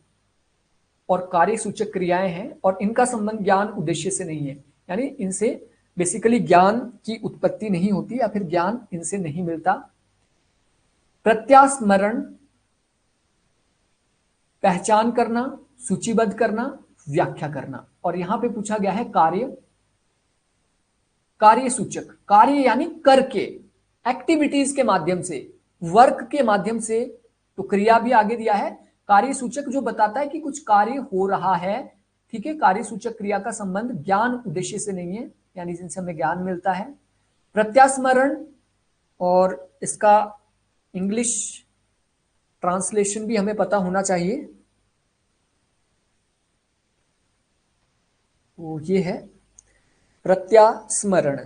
और कार्य सूचक क्रियाएं हैं, और इनका संबंध ज्ञान उद्देश्य से नहीं है, यानी इनसे बेसिकली ज्ञान की उत्पत्ति नहीं होती या फिर ज्ञान इनसे नहीं मिलता। प्रत्यास्मरण, पहचान करना, सूचीबद्ध करना, व्याख्या करना, और यहां पे पूछा गया है कार्य, कार्य सूचक, कार्य यानी करके, एक्टिविटीज के माध्यम से, वर्क के माध्यम से, तो क्रिया भी आगे दिया है। कार्य सूचक जो बताता है कि कुछ कार्य हो रहा है, ठीक है, कार्य सूचक क्रिया का संबंध ज्ञान उद्देश्य से नहीं है, यानी जिनसे हमें ज्ञान मिलता है। प्रत्यास्मरण, और इसका इंग्लिश ट्रांसलेशन भी हमें पता होना चाहिए, वो ये है प्रत्यास्मरण।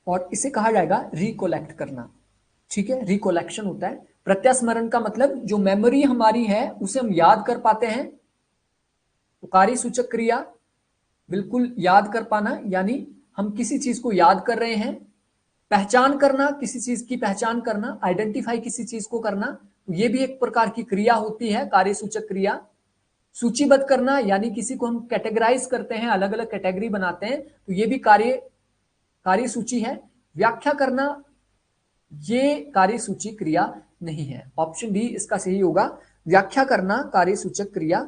और इसे कहा जाएगा रिकोलेक्ट करना। ठीक है, रिकोलेक्शन होता है। प्रत्यास्मरण का मतलब जो मेमोरी हमारी है उसे हम याद कर पाते हैं। तो कार्य सूचक क्रिया बिल्कुल याद कर पाना, यानी हम किसी चीज को याद कर रहे हैं। पहचान करना, किसी चीज की पहचान करना, आइडेंटिफाई किसी चीज को करना, तो ये भी एक प्रकार की क्रिया होती है, कार्य सूचक क्रिया। सूचीबद्ध करना, यानी किसी को हम कैटेगराइज करते हैं, अलग अलग कैटेगरी बनाते हैं, तो ये भी कार्य सूची है। व्याख्या करना ये कार्य सूची क्रिया नहीं है। ऑप्शन डी इसका सही होगा। व्याख्या करना कार्य सूचक क्रिया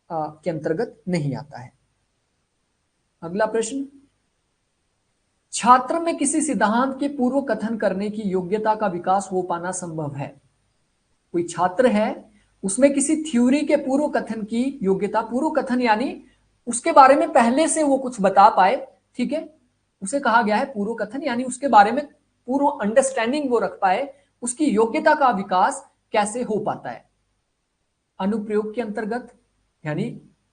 के अंतर्गत नहीं आता है। अगला प्रश्न, छात्र में किसी सिद्धांत के पूर्व कथन करने की योग्यता का विकास हो पाना संभव है। कोई छात्र है, उसमें किसी थ्योरी के पूर्व कथन की योग्यता, पूर्व कथन यानी उसके बारे में पहले से वो कुछ बता पाए, ठीक है, उसे कहा गया है पूर्व कथन, यानी उसके बारे में पूर्व अंडरस्टैंडिंग वो रख पाए, उसकी योग्यता का विकास कैसे हो पाता है। अनुप्रयोग के अंतर्गत, यानी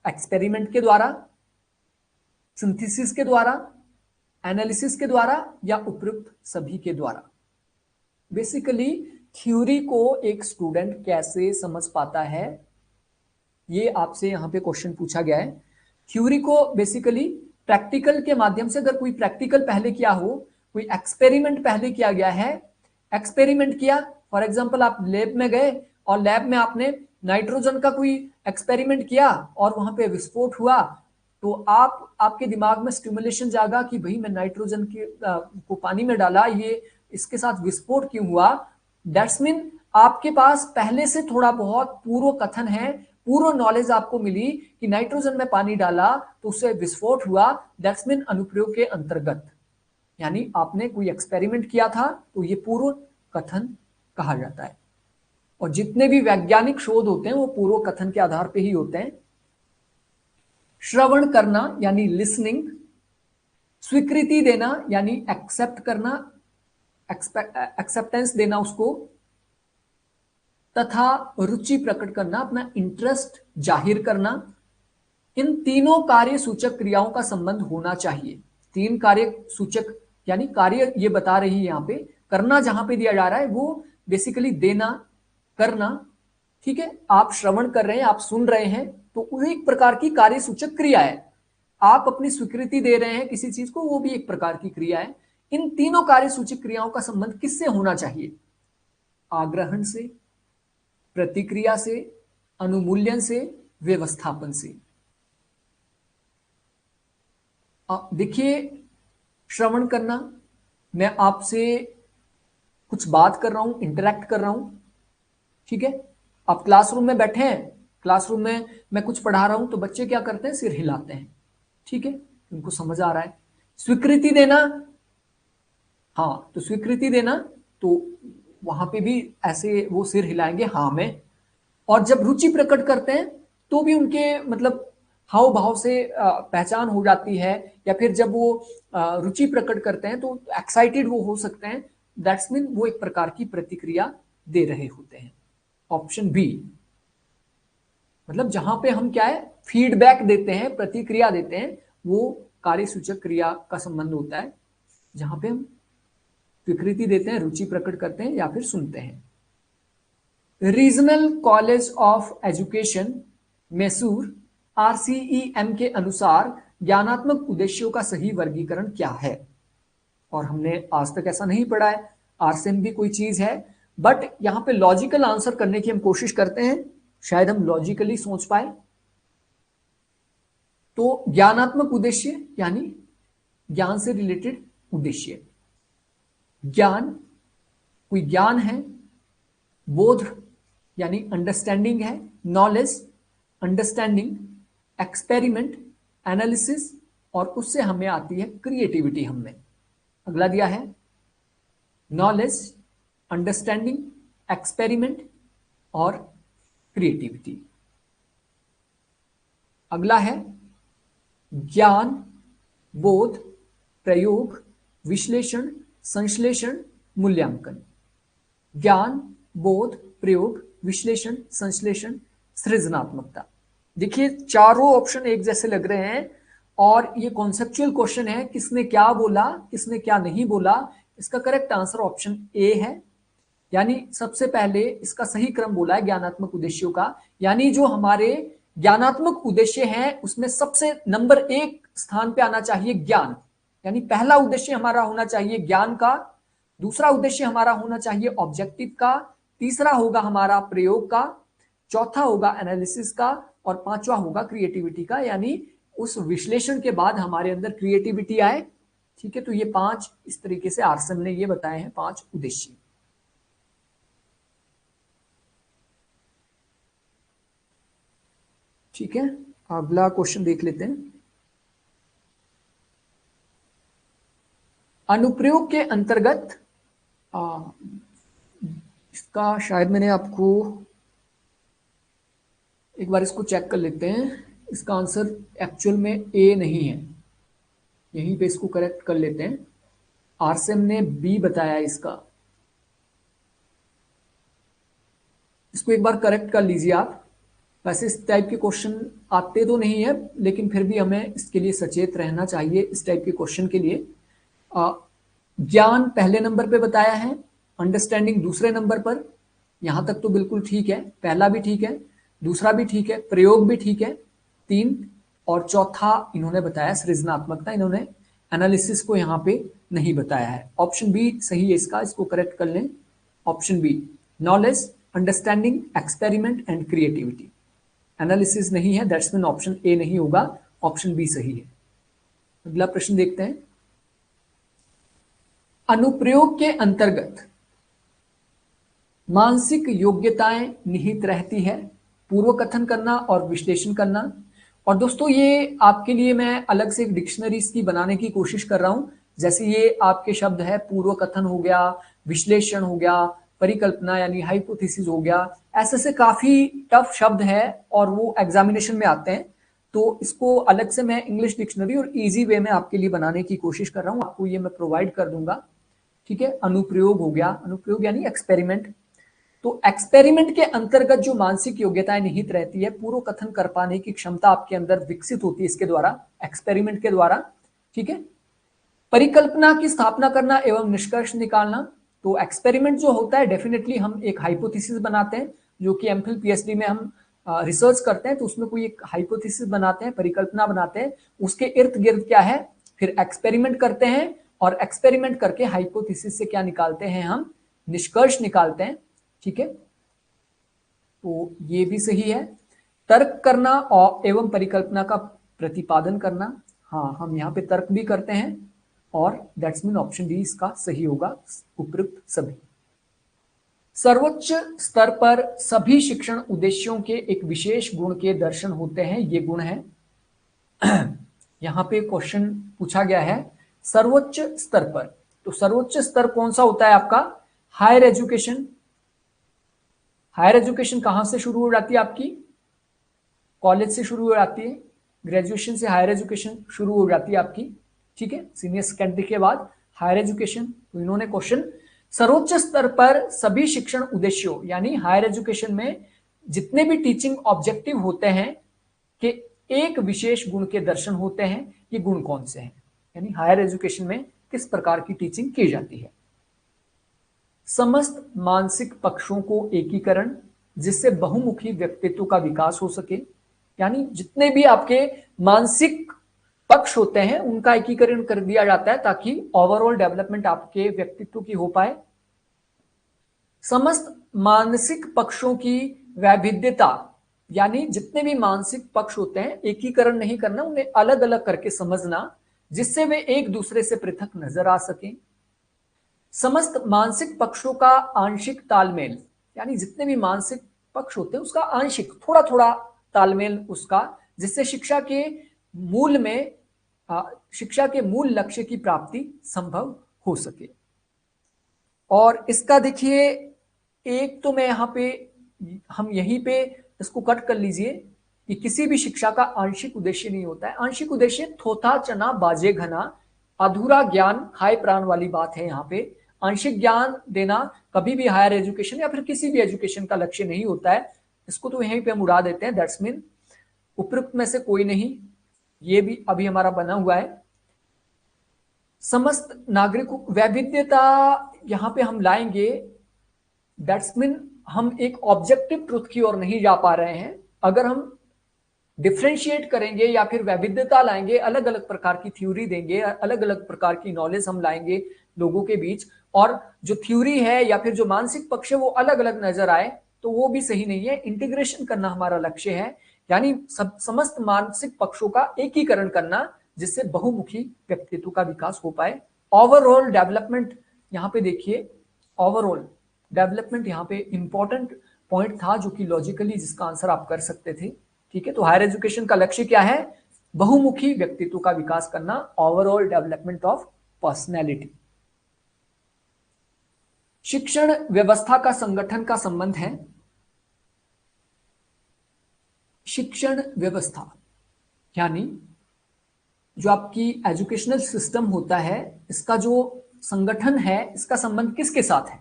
एक्सपेरिमेंट के द्वारा, सिंथेसिस के द्वारा, एनालिसिस के द्वारा, या उपयुक्त सभी के द्वारा। बेसिकली थ्योरी को एक स्टूडेंट कैसे समझ पाता है, ये आपसे यहां पे क्वेश्चन पूछा गया है। थ्योरी को बेसिकली प्रैक्टिकल के माध्यम से, अगर कोई प्रैक्टिकल पहले किया हो, कोई एक्सपेरिमेंट पहले किया गया है, एक्सपेरिमेंट किया, फॉर एग्जांपल आप लैब में गए और लैब में आपने नाइट्रोजन का कोई एक्सपेरिमेंट किया और वहां पे विस्फोट हुआ, तो आपके दिमाग में स्टिमुलेशन जागा कि भाई मैं नाइट्रोजन को पानी में डाला, ये इसके साथ विस्फोट क्यों हुआ। दैट्स मीन आपके पास पहले से थोड़ा बहुत पूर्व कथन है, पूर्व नॉलेज आपको मिली कि नाइट्रोजन में पानी डाला तो उससे विस्फोट हुआ। दैट्स मीन अनुप्रयोग के अंतर्गत, यानी आपने कोई एक्सपेरिमेंट किया था, तो ये पूर्व कथन कहा जाता है। और जितने भी वैज्ञानिक शोध होते हैं वो पूर्व कथन के आधार पर ही होते हैं। श्रवण करना यानी लिसनिंग, स्वीकृति देना यानी एक्सेप्ट करना, एक्सेप्टेंस देना उसको, तथा रुचि प्रकट करना, अपना इंटरेस्ट जाहिर करना। इन तीनों कार्य सूचक क्रियाओं का संबंध होना चाहिए। तीन कार्य सूचक यानी कार्य ये बता रही है यहां पे, करना जहां पे दिया जा रहा है वो बेसिकली देना, करना। ठीक है, आप श्रवण कर रहे हैं, आप सुन रहे हैं, तो वो एक प्रकार की कार्य सूचक क्रिया है। आप अपनी स्वीकृति दे रहे हैं किसी चीज को, वो भी एक प्रकार की क्रिया है। इन तीनों कार्य सूचक क्रियाओं का संबंध किससे होना चाहिए? आग्रहण से, प्रतिक्रिया से, अनुमूल्यन से, व्यवस्थापन से। देखिए, श्रवण करना, मैं आपसे कुछ बात कर रहा हूं, इंटरेक्ट कर रहा हूं, ठीक है। आप क्लासरूम में बैठे हैं, क्लासरूम में मैं कुछ पढ़ा रहा हूं तो बच्चे क्या करते हैं, सिर हिलाते हैं, ठीक है, उनको समझ आ रहा है। स्वीकृति देना, हाँ, तो स्वीकृति देना, तो वहां पे भी ऐसे वो सिर हिलाएंगे हाँ में। और जब रुचि प्रकट करते हैं तो भी उनके मतलब हाव भाव से पहचान हो जाती है, या फिर जब वो रुचि प्रकट करते हैं तो एक्साइटेड वो हो सकते हैं। दैट्स मीन वो एक प्रकार की प्रतिक्रिया दे रहे होते हैं। ऑप्शन बी, मतलब जहां पे हम क्या है, फीडबैक देते हैं, प्रतिक्रिया देते हैं, वो कार्य सूचक क्रिया का संबंध होता है, जहां पे हम स्वीकृति देते हैं, रुचि प्रकट करते हैं, या फिर सुनते हैं। Regional college of education Mysore RCEM के अनुसार ज्ञानात्मक उद्देश्यों का सही वर्गीकरण क्या है? और हमने आज तक ऐसा नहीं पढ़ा है, RCEM भी कोई चीज है, बट यहां पे लॉजिकल आंसर करने की हम कोशिश करते हैं, शायद हम लॉजिकली सोच पाए। तो ज्ञानात्मक उद्देश्य यानी ज्ञान से रिलेटेड उद्देश्य। ज्ञान, कोई ज्ञान है, बोध यानी अंडरस्टैंडिंग है, नॉलेज, अंडरस्टैंडिंग, एक्सपेरिमेंट, एनालिसिस, और उससे हमें आती है क्रिएटिविटी। हमने अगला दिया है नॉलेज, अंडरस्टैंडिंग, एक्सपेरिमेंट और क्रिएटिविटी। अगला है ज्ञान, बोध, प्रयोग, विश्लेषण, संश्लेषण, मूल्यांकन। ज्ञान, बोध, प्रयोग, विश्लेषण, संश्लेषण, सृजनात्मकता। देखिए चारों ऑप्शन एक जैसे लग रहे हैं, और ये कॉन्सेप्चुअल क्वेश्चन है, किसने क्या बोला, किसने क्या नहीं बोला। इसका करेक्ट आंसर ऑप्शन ए है। यानी सबसे पहले इसका सही क्रम बोला है ज्ञानात्मक उद्देश्यों का, यानी जो हमारे ज्ञानात्मक उद्देश्य हैं उसमें सबसे नंबर 1 स्थान पे आना चाहिए ज्ञान। यानी पहला उद्देश्य हमारा होना चाहिए ज्ञान का, दूसरा उद्देश्य हमारा होना चाहिए ऑब्जेक्टिव का, तीसरा होगा हमारा प्रयोग का, चौथा होगा एनालिसिस का, और पांचवा होगा क्रिएटिविटी का। यानी उस विश्लेषण के बाद हमारे अंदर क्रिएटिविटी आए। ठीक है, तो ये 5 इस तरीके से आरसम ने ये बताए हैं 5 उद्देश्य। ठीक है, अगला क्वेश्चन देख लेते हैं। अनुप्रयोग के अंतर्गत इसका शायद मैंने आपको एक बार इसको चेक कर लेते हैं। इसका आंसर एक्चुअल में ए नहीं है, यहीं पे इसको करेक्ट कर लेते हैं। आरसेम ने बी बताया इसका, इसको एक बार करेक्ट कर लीजिए आप। वैसे इस टाइप के क्वेश्चन आते तो नहीं है, लेकिन फिर भी हमें इसके लिए सचेत रहना चाहिए। इस टाइप के क्वेश्चन के लिए ज्ञान पहले नंबर पे बताया है, अंडरस्टैंडिंग दूसरे नंबर पर। यहां तक तो बिल्कुल ठीक है, पहला भी ठीक है, दूसरा भी ठीक है, प्रयोग भी ठीक है, 3, और चौथा इन्होंने बताया सृजनात्मकता। इन्होंने एनालिसिस को यहाँ पे नहीं बताया है। ऑप्शन बी सही है इसका, इसको करेक्ट कर लें। Option B, knowledge, understanding, experiment and creativity. Analysis नहीं है, दैट्स मीन ऑप्शन ए नहीं होगा, ऑप्शन बी सही है। अगला प्रश्न देखते हैं। अनुप्रयोग के अंतर्गत मानसिक योग्यताएं निहित रहती है, पूर्व कथन करना और विश्लेषण करना। और दोस्तों ये आपके लिए मैं अलग से एक डिक्शनरी की बनाने की कोशिश कर रहा हूं। जैसे ये आपके शब्द है, पूर्व कथन हो गया, विश्लेषण हो गया, परिकल्पना यानी हाइपोथेसिस हो गया, ऐसे से काफी टफ शब्द है और वो एग्जामिनेशन में आते हैं। तो इसको अलग से मैं इंग्लिश डिक्शनरी और इजी वे में आपके लिए बनाने की कोशिश कर रहा हूं, आपको ये मैं प्रोवाइड कर दूंगा। ठीक है, अनुप्रयोग हो गया, अनुप्रयोग यानी एक्सपेरिमेंट। तो एक्सपेरिमेंट के अंतर्गत जो मानसिक योग्यताएं निहित रहती है, पूर्व कथन कर पाने की क्षमता आपके अंदर विकसित होती है इसके द्वारा, एक्सपेरिमेंट के द्वारा। ठीक है, परिकल्पना की स्थापना करना एवं निष्कर्ष निकालना। तो एक्सपेरिमेंट जो होता है, डेफिनेटली हम एक हाइपोथेसिस बनाते हैं, जो कि एमफिल पीएचडी में हम रिसर्च करते हैं, तो उसमें कोई एक हाइपोथेसिस बनाते हैं, परिकल्पना बनाते हैं, उसके इर्द गिर्द क्या है, फिर एक्सपेरिमेंट करते हैं, और एक्सपेरिमेंट करके हाइपोथेसिस से क्या निकालते हैं, हम निष्कर्ष निकालते हैं। ठीक है, तो ये भी सही है। तर्क करना और एवं परिकल्पना का प्रतिपादन करना, हाँ हम यहाँ पे तर्क भी करते हैं, और दैट्स मीन ऑप्शन डी इसका सही होगा, उपयुक्त सभी। सर्वोच्च स्तर पर सभी शिक्षण उद्देश्यों के एक विशेष गुण के दर्शन होते हैं, ये गुण है। यहां पे क्वेश्चन पूछा गया है सर्वोच्च स्तर पर, तो सर्वोच्च स्तर कौन सा होता है आपका, हायर एजुकेशन। हायर एजुकेशन कहां से शुरू हो जाती है आपकी, कॉलेज से शुरू हो जाती है, ग्रेजुएशन से हायर एजुकेशन शुरू हो जाती है आपकी। ठीक है, सीनियर सेकेंडरी के बाद हायर एजुकेशन। तो इन्होंने क्वेश्चन सर्वोच्च स्तर पर सभी शिक्षण उद्देश्यों, यानी हायर एजुकेशन में जितने भी टीचिंग ऑब्जेक्टिव होते हैं कि एक विशेष गुण के दर्शन होते हैं, ये गुण कौन से हैं, यानी हायर एजुकेशन में किस प्रकार की टीचिंग की जाती है। समस्त मानसिक पक्षों को एकीकरण, जिससे बहुमुखी व्यक्तित्व का विकास हो सके, यानी जितने भी आपके मानसिक पक्ष होते हैं उनका एकीकरण कर दिया जाता है ताकि ओवरऑल डेवलपमेंट आपके व्यक्तित्व की हो पाए। समस्त मानसिक पक्षों की वैविध्यता, यानी जितने भी मानसिक पक्ष होते हैं एकीकरण नहीं करना, उन्हें अलग अलग करके समझना, जिससे वे एक दूसरे से पृथक नजर आ सकें। समस्त मानसिक पक्षों का आंशिक तालमेल, यानी जितने भी मानसिक पक्ष होते हैं उसका आंशिक थोड़ा थोड़ा तालमेल उसका, जिससे शिक्षा के मूल में शिक्षा के मूल लक्ष्य की प्राप्ति संभव हो सके। और इसका देखिए एक तो मैं यहाँ पे, हम यहीं पे इसको कट कर लीजिए कि किसी भी शिक्षा का आंशिक उद्देश्य नहीं होता है। आंशिक उद्देश्य थोथा चना बाजे घना, अधूरा ज्ञान खाए प्राण वाली बात है। यहाँ पे आंशिक ज्ञान देना कभी भी हायर एजुकेशन या फिर किसी भी एजुकेशन का लक्ष्य नहीं होता है। इसको तो यहीं पे हम उड़ा देते हैं, दैट्स मीन उपयुक्त में से कोई नहीं। ये भी अभी हमारा बना हुआ है। समस्त नागरिकों वैविध्यता यहां पे हम लाएंगे, दैट्स मीन हम एक ऑब्जेक्टिव ट्रुथ की ओर नहीं जा पा रहे हैं। अगर हम डिफ्रेंशिएट करेंगे या फिर वैविध्यता लाएंगे, अलग अलग प्रकार की थ्योरी देंगे, अलग अलग प्रकार की नॉलेज हम लाएंगे लोगों के बीच, और जो थ्योरी है या फिर जो मानसिक पक्ष है वो अलग अलग नजर आए, तो वो भी सही नहीं है। इंटीग्रेशन करना हमारा लक्ष्य है, यानी समस्त मानसिक पक्षों का एकीकरण करना, जिससे बहुमुखी व्यक्तित्व का विकास हो पाए। ओवरऑल डेवलपमेंट, यहाँ पे देखिए ओवरऑल डेवलपमेंट यहाँ पे इंपॉर्टेंट पॉइंट था, जो कि लॉजिकली जिसका आंसर आप कर सकते थे। ठीक है, तो हायर एजुकेशन का लक्ष्य क्या है? बहुमुखी व्यक्तित्व का विकास करना, ओवरऑल डेवलपमेंट ऑफ पर्सनैलिटी। शिक्षण व्यवस्था का संगठन का संबंध है। शिक्षण व्यवस्था यानी जो आपकी एजुकेशनल सिस्टम होता है, इसका जो संगठन है, इसका संबंध किसके साथ है?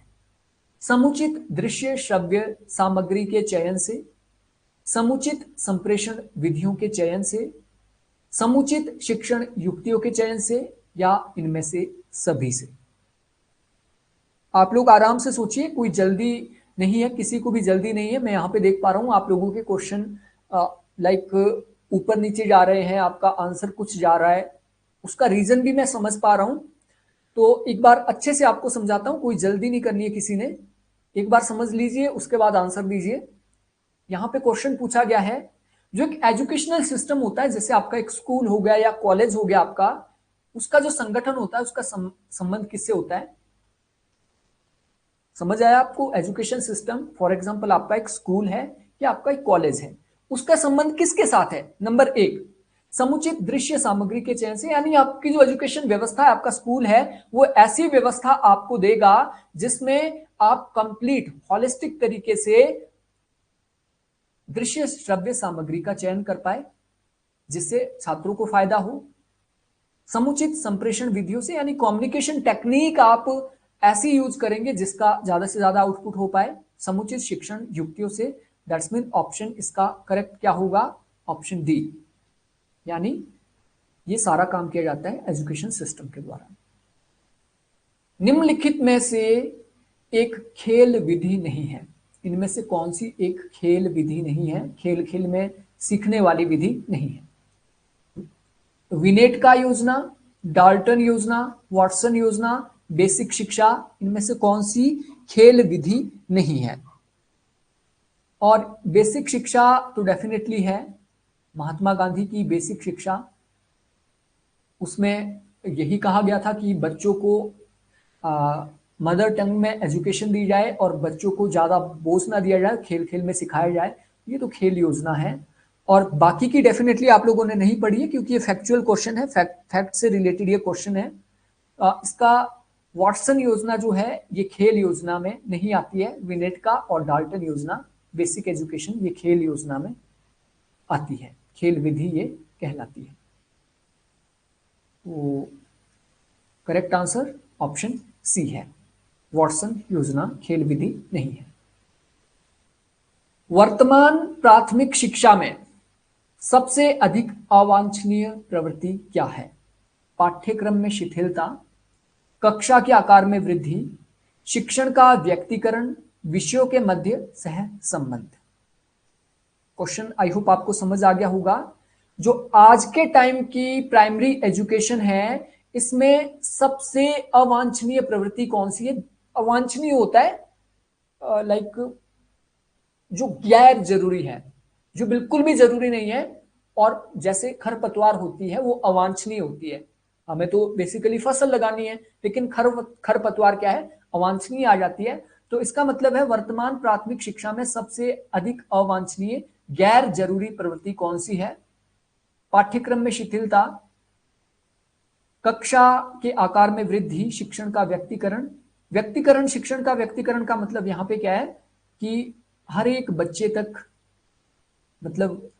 समुचित दृश्य श्रव्य सामग्री के चयन से, समुचित संप्रेषण विधियों के चयन से, समुचित शिक्षण युक्तियों के चयन से, या इनमें से सभी से। आप लोग आराम से सोचिए, कोई जल्दी नहीं है, किसी को भी जल्दी नहीं है। मैं यहाँ पे देख पा रहा हूँ आप लोगों के क्वेश्चन लाइक ऊपर नीचे जा रहे हैं, आपका आंसर कुछ जा रहा है, उसका रीजन भी मैं समझ पा रहा हूँ। तो एक बार अच्छे से आपको समझाता हूँ, कोई जल्दी नहीं करनी है किसी ने, एक बार समझ लीजिए, उसके बाद आंसर दीजिए। यहाँ पे क्वेश्चन पूछा गया है, जो एक एजुकेशनल सिस्टम होता है, जैसे आपका एक स्कूल हो गया या कॉलेज हो गया आपका, उसका जो संगठन होता है, उसका संबंध किससे होता है? समझ आया आपको? एजुकेशन सिस्टम, फॉर एग्जांपल आपका एक स्कूल है या आपका एक कॉलेज है, उसका संबंध किसके साथ है? नंबर एक, समुचित दृश्य सामग्री के चयन से, यानी आपकी जो एजुकेशन व्यवस्था है, आपका स्कूल है, वो ऐसी व्यवस्था आपको देगा जिसमें आप कंप्लीट होलिस्टिक तरीके से दृश्य श्रव्य सामग्री का चयन कर पाए, जिससे छात्रों को फायदा हो। समुचित संप्रेषण विधियों से, यानी कम्युनिकेशन टेक्निक आप ऐसी यूज करेंगे जिसका ज्यादा से ज्यादा आउटपुट हो पाए। समुचित शिक्षण युक्तियों से, दैट्स मीन ऑप्शन इसका करेक्ट क्या होगा? Option D. यानी ये सारा काम किया जाता है एजुकेशन सिस्टम के द्वारा। निम्नलिखित में से एक खेल विधि नहीं है। इनमें से कौन सी एक खेल विधि नहीं है? खेल खेल में सीखने वाली विधि नहीं है। विनेट का योजना, डाल्टन योजना, वाटसन योजना, बेसिक शिक्षा, इनमें से कौन सी खेल विधि नहीं है? और बेसिक शिक्षा तो डेफिनेटली है, महात्मा गांधी की बेसिक शिक्षा, उसमें यही कहा गया था कि बच्चों को मदर टंग में एजुकेशन दी जाए और बच्चों को ज़्यादा बोझ ना दिया जाए, खेल खेल में सिखाया जाए। ये तो खेल योजना है। और बाकी की डेफिनेटली आप लोगों ने नहीं पढ़ी है, क्योंकि ये फैक्चुअल क्वेश्चन है, फैक्ट से रिलेटेड ये क्वेश्चन है। इसका वाटसन योजना जो है ये खेल योजना में नहीं आती है। विनेट का और डाल्टन योजना बेसिक एजुकेशन ये खेल योजना में आती है, खेल विधि ये कहलाती है। तो करेक्ट आंसर ऑप्शन सी है, वाटसन योजना खेल विधि नहीं है। वर्तमान प्राथमिक शिक्षा में सबसे अधिक अवांछनीय प्रवृत्ति क्या है? पाठ्यक्रम में शिथिलता, कक्षा के आकार में वृद्धि, शिक्षण का व्यक्तिकरण, विषयों के मध्य सह संबंध। क्वेश्चन आई होप आपको समझ आ गया होगा। जो आज के टाइम की प्राइमरी एजुकेशन है, इसमें सबसे अवांछनीय प्रवृत्ति कौन सी है? अवांछनीय होता है लाइक जो गैर जरूरी है, जो बिल्कुल भी जरूरी नहीं है। और जैसे खरपतवार होती है वो अवांछनीय होती है, हमें तो बेसिकली फसल लगानी है, लेकिन खरपतवार क्या है? अवांछनीय आ जाती है। तो इसका मतलब है वर्तमान प्राथमिक शिक्षा में सबसे अधिक अवांछनीय गैर जरूरी प्रवृत्ति कौन सी है? पाठ्यक्रम में शिथिलता, कक्षा के आकार में वृद्धि, शिक्षण का व्यक्तिकरण। व्यक्तिकरण, शिक्षण का व्यक्तिकरण का मतलब यहां पे क्या है कि हर एक बच्चे तक मतलब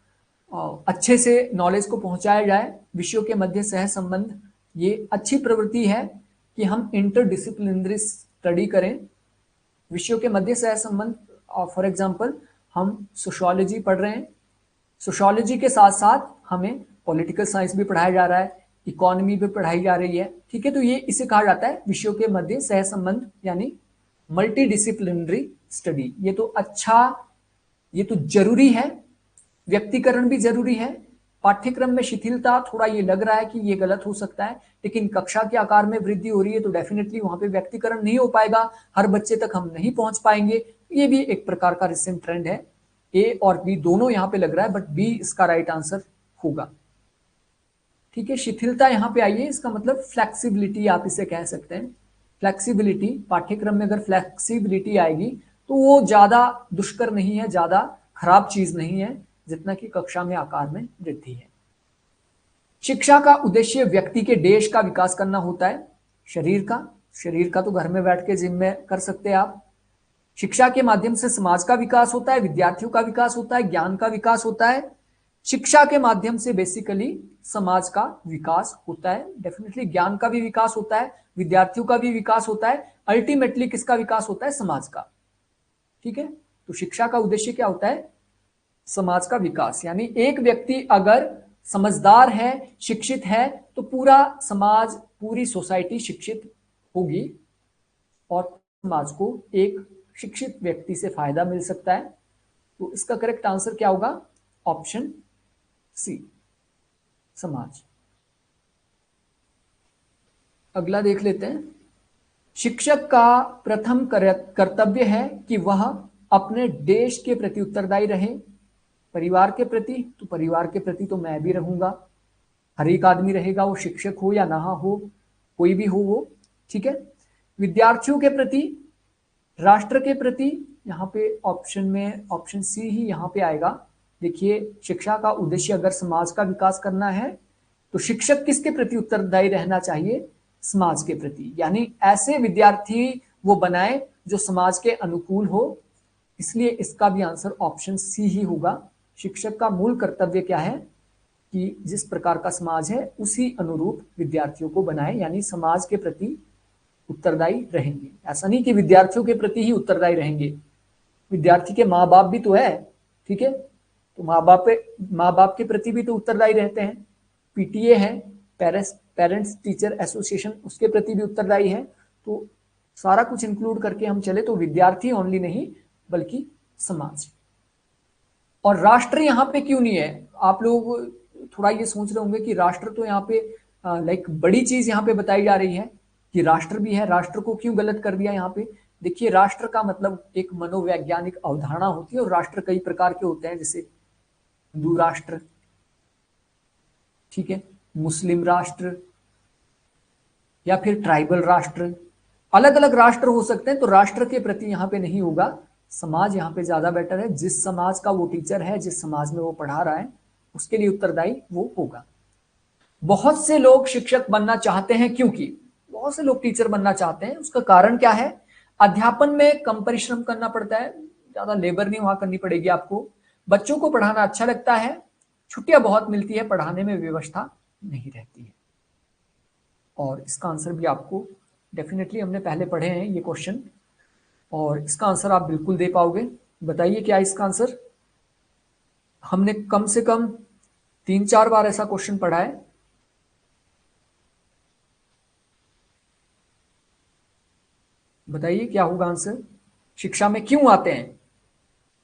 अच्छे से नॉलेज को पहुंचाया जाए। विषयों के मध्य सह संबंध, ये अच्छी प्रवृत्ति है कि हम इंटरडिसिप्लिनरी स्टडी करें। विषयों के मध्य सह संबंध, फॉर एग्जांपल हम सोशियोलॉजी पढ़ रहे हैं, सोशियोलॉजी के साथ साथ हमें पॉलिटिकल साइंस भी पढ़ाया जा रहा है, इकोनॉमी भी पढ़ाई जा रही है, ठीक है। तो ये इसे कहा जाता है विषयों के मध्य सह संबंध यानी मल्टीडिसिप्लिनरी स्टडी। ये तो अच्छा, ये तो जरूरी है, व्यक्तिकरण भी जरूरी है। पाठ्यक्रम में शिथिलता, थोड़ा ये लग रहा है कि ये गलत हो सकता है, लेकिन कक्षा के आकार में वृद्धि हो रही है तो डेफिनेटली वहां पे व्यक्तिकरण नहीं हो पाएगा, हर बच्चे तक हम नहीं पहुंच पाएंगे। ये भी एक प्रकार का रिसेंट ट्रेंड है। ए और बी दोनों यहां पे लग रहा है, बट बी इसका राइट आंसर होगा, ठीक है। शिथिलता यहां पे आई है, इसका मतलब फ्लेक्सिबिलिटी आप इसे कह सकते हैं। फ्लेक्सिबिलिटी, पाठ्यक्रम में अगर फ्लेक्सिबिलिटी आएगी तो वो ज्यादा दुष्कर नहीं है, ज्यादा खराब चीज नहीं है जितना कि कक्षा में आकार में वृद्धि है। शिक्षा का उद्देश्य व्यक्ति के देश का विकास करना होता है, शरीर का तो घर में बैठ के जिम में कर सकते हैं आप। शिक्षा के माध्यम से समाज का विकास होता है, विद्यार्थियों का विकास होता है, ज्ञान का विकास होता है। शिक्षा के माध्यम से बेसिकली समाज का विकास होता है, डेफिनेटली ज्ञान का भी विकास होता है, विद्यार्थियों का भी विकास होता है, अल्टीमेटली किसका विकास होता है? समाज का, ठीक है। तो शिक्षा का उद्देश्य क्या होता है? समाज का विकास, यानी एक व्यक्ति अगर समझदार है, शिक्षित है, तो पूरा समाज, पूरी सोसाइटी शिक्षित होगी और समाज को एक शिक्षित व्यक्ति से फायदा मिल सकता है। तो इसका करेक्ट आंसर क्या होगा? ऑप्शन सी, समाज। अगला देख लेते हैं। शिक्षक का प्रथम कर्तव्य है कि वह अपने देश के प्रति उत्तरदायी रहे। परिवार के प्रति, तो परिवार के प्रति तो मैं भी रहूंगा, हर एक आदमी रहेगा, वो शिक्षक हो या ना हो, कोई भी हो वो, ठीक है। विद्यार्थियों के प्रति, राष्ट्र के प्रति, यहाँ पे ऑप्शन में ऑप्शन सी ही यहाँ पे आएगा। देखिए, शिक्षा का उद्देश्य अगर समाज का विकास करना है तो शिक्षक किसके प्रति उत्तरदायी रहना चाहिए? समाज के प्रति, यानी ऐसे विद्यार्थी वो बनाए जो समाज के अनुकूल हो। इसलिए इसका भी आंसर ऑप्शन सी ही होगा। शिक्षक का मूल कर्तव्य क्या है कि जिस प्रकार का समाज है उसी अनुरूप विद्यार्थियों को बनाए, यानी समाज के प्रति उत्तरदायी रहेंगे। ऐसा नहीं कि विद्यार्थियों के प्रति ही उत्तरदायी रहेंगे, विद्यार्थी के माँ बाप भी तो है, ठीक है। तो माँ बाप के प्रति भी तो उत्तरदायी रहते हैं। पीटीए है, पेरेंट्स टीचर एसोसिएशन, उसके प्रति भी उत्तरदायी है। तो सारा कुछ इंक्लूड करके हम चले तो विद्यार्थी ओनली नहीं बल्कि समाज। और राष्ट्र यहाँ पे क्यों नहीं है? आप लोग थोड़ा ये सोच रहे होंगे कि राष्ट्र तो यहाँ पे लाइक बड़ी चीज यहाँ पे बताई जा रही है कि राष्ट्र भी है, राष्ट्र को क्यों गलत कर दिया यहाँ पे? देखिए, राष्ट्र का मतलब एक मनोवैज्ञानिक अवधारणा होती है और राष्ट्र कई प्रकार के होते हैं, जैसे हिंदू राष्ट्र, ठीक है, मुस्लिम राष्ट्र या फिर ट्राइबल राष्ट्र, अलग अलग राष्ट्र हो सकते हैं। तो राष्ट्र के प्रति यहाँ पे नहीं होगा, समाज यहाँ पे ज्यादा बेटर है। जिस समाज का वो टीचर है, जिस समाज में वो पढ़ा रहा है, उसके लिए उत्तरदायी वो होगा। बहुत से लोग शिक्षक बनना चाहते हैं, क्योंकि बहुत से लोग टीचर बनना चाहते हैं। उसका कारण क्या है? अध्यापन में कम परिश्रम करना पड़ता है, ज्यादा लेबर नहीं वहां करनी पड़ेगी आपको। बच्चों को पढ़ाना अच्छा लगता है, छुट्टियां बहुत मिलती है, पढ़ाने में व्यवस्था नहीं रहती है। और इसका आंसर भी आपको डेफिनेटली, हमने पहले पढ़े हैं ये क्वेश्चन, और इसका आंसर आप बिल्कुल दे पाओगे। बताइए क्या इसका आंसर? हमने कम से कम 3-4 बार ऐसा क्वेश्चन पढ़ा है। बताइए क्या होगा आंसर? शिक्षा में क्यों आते हैं?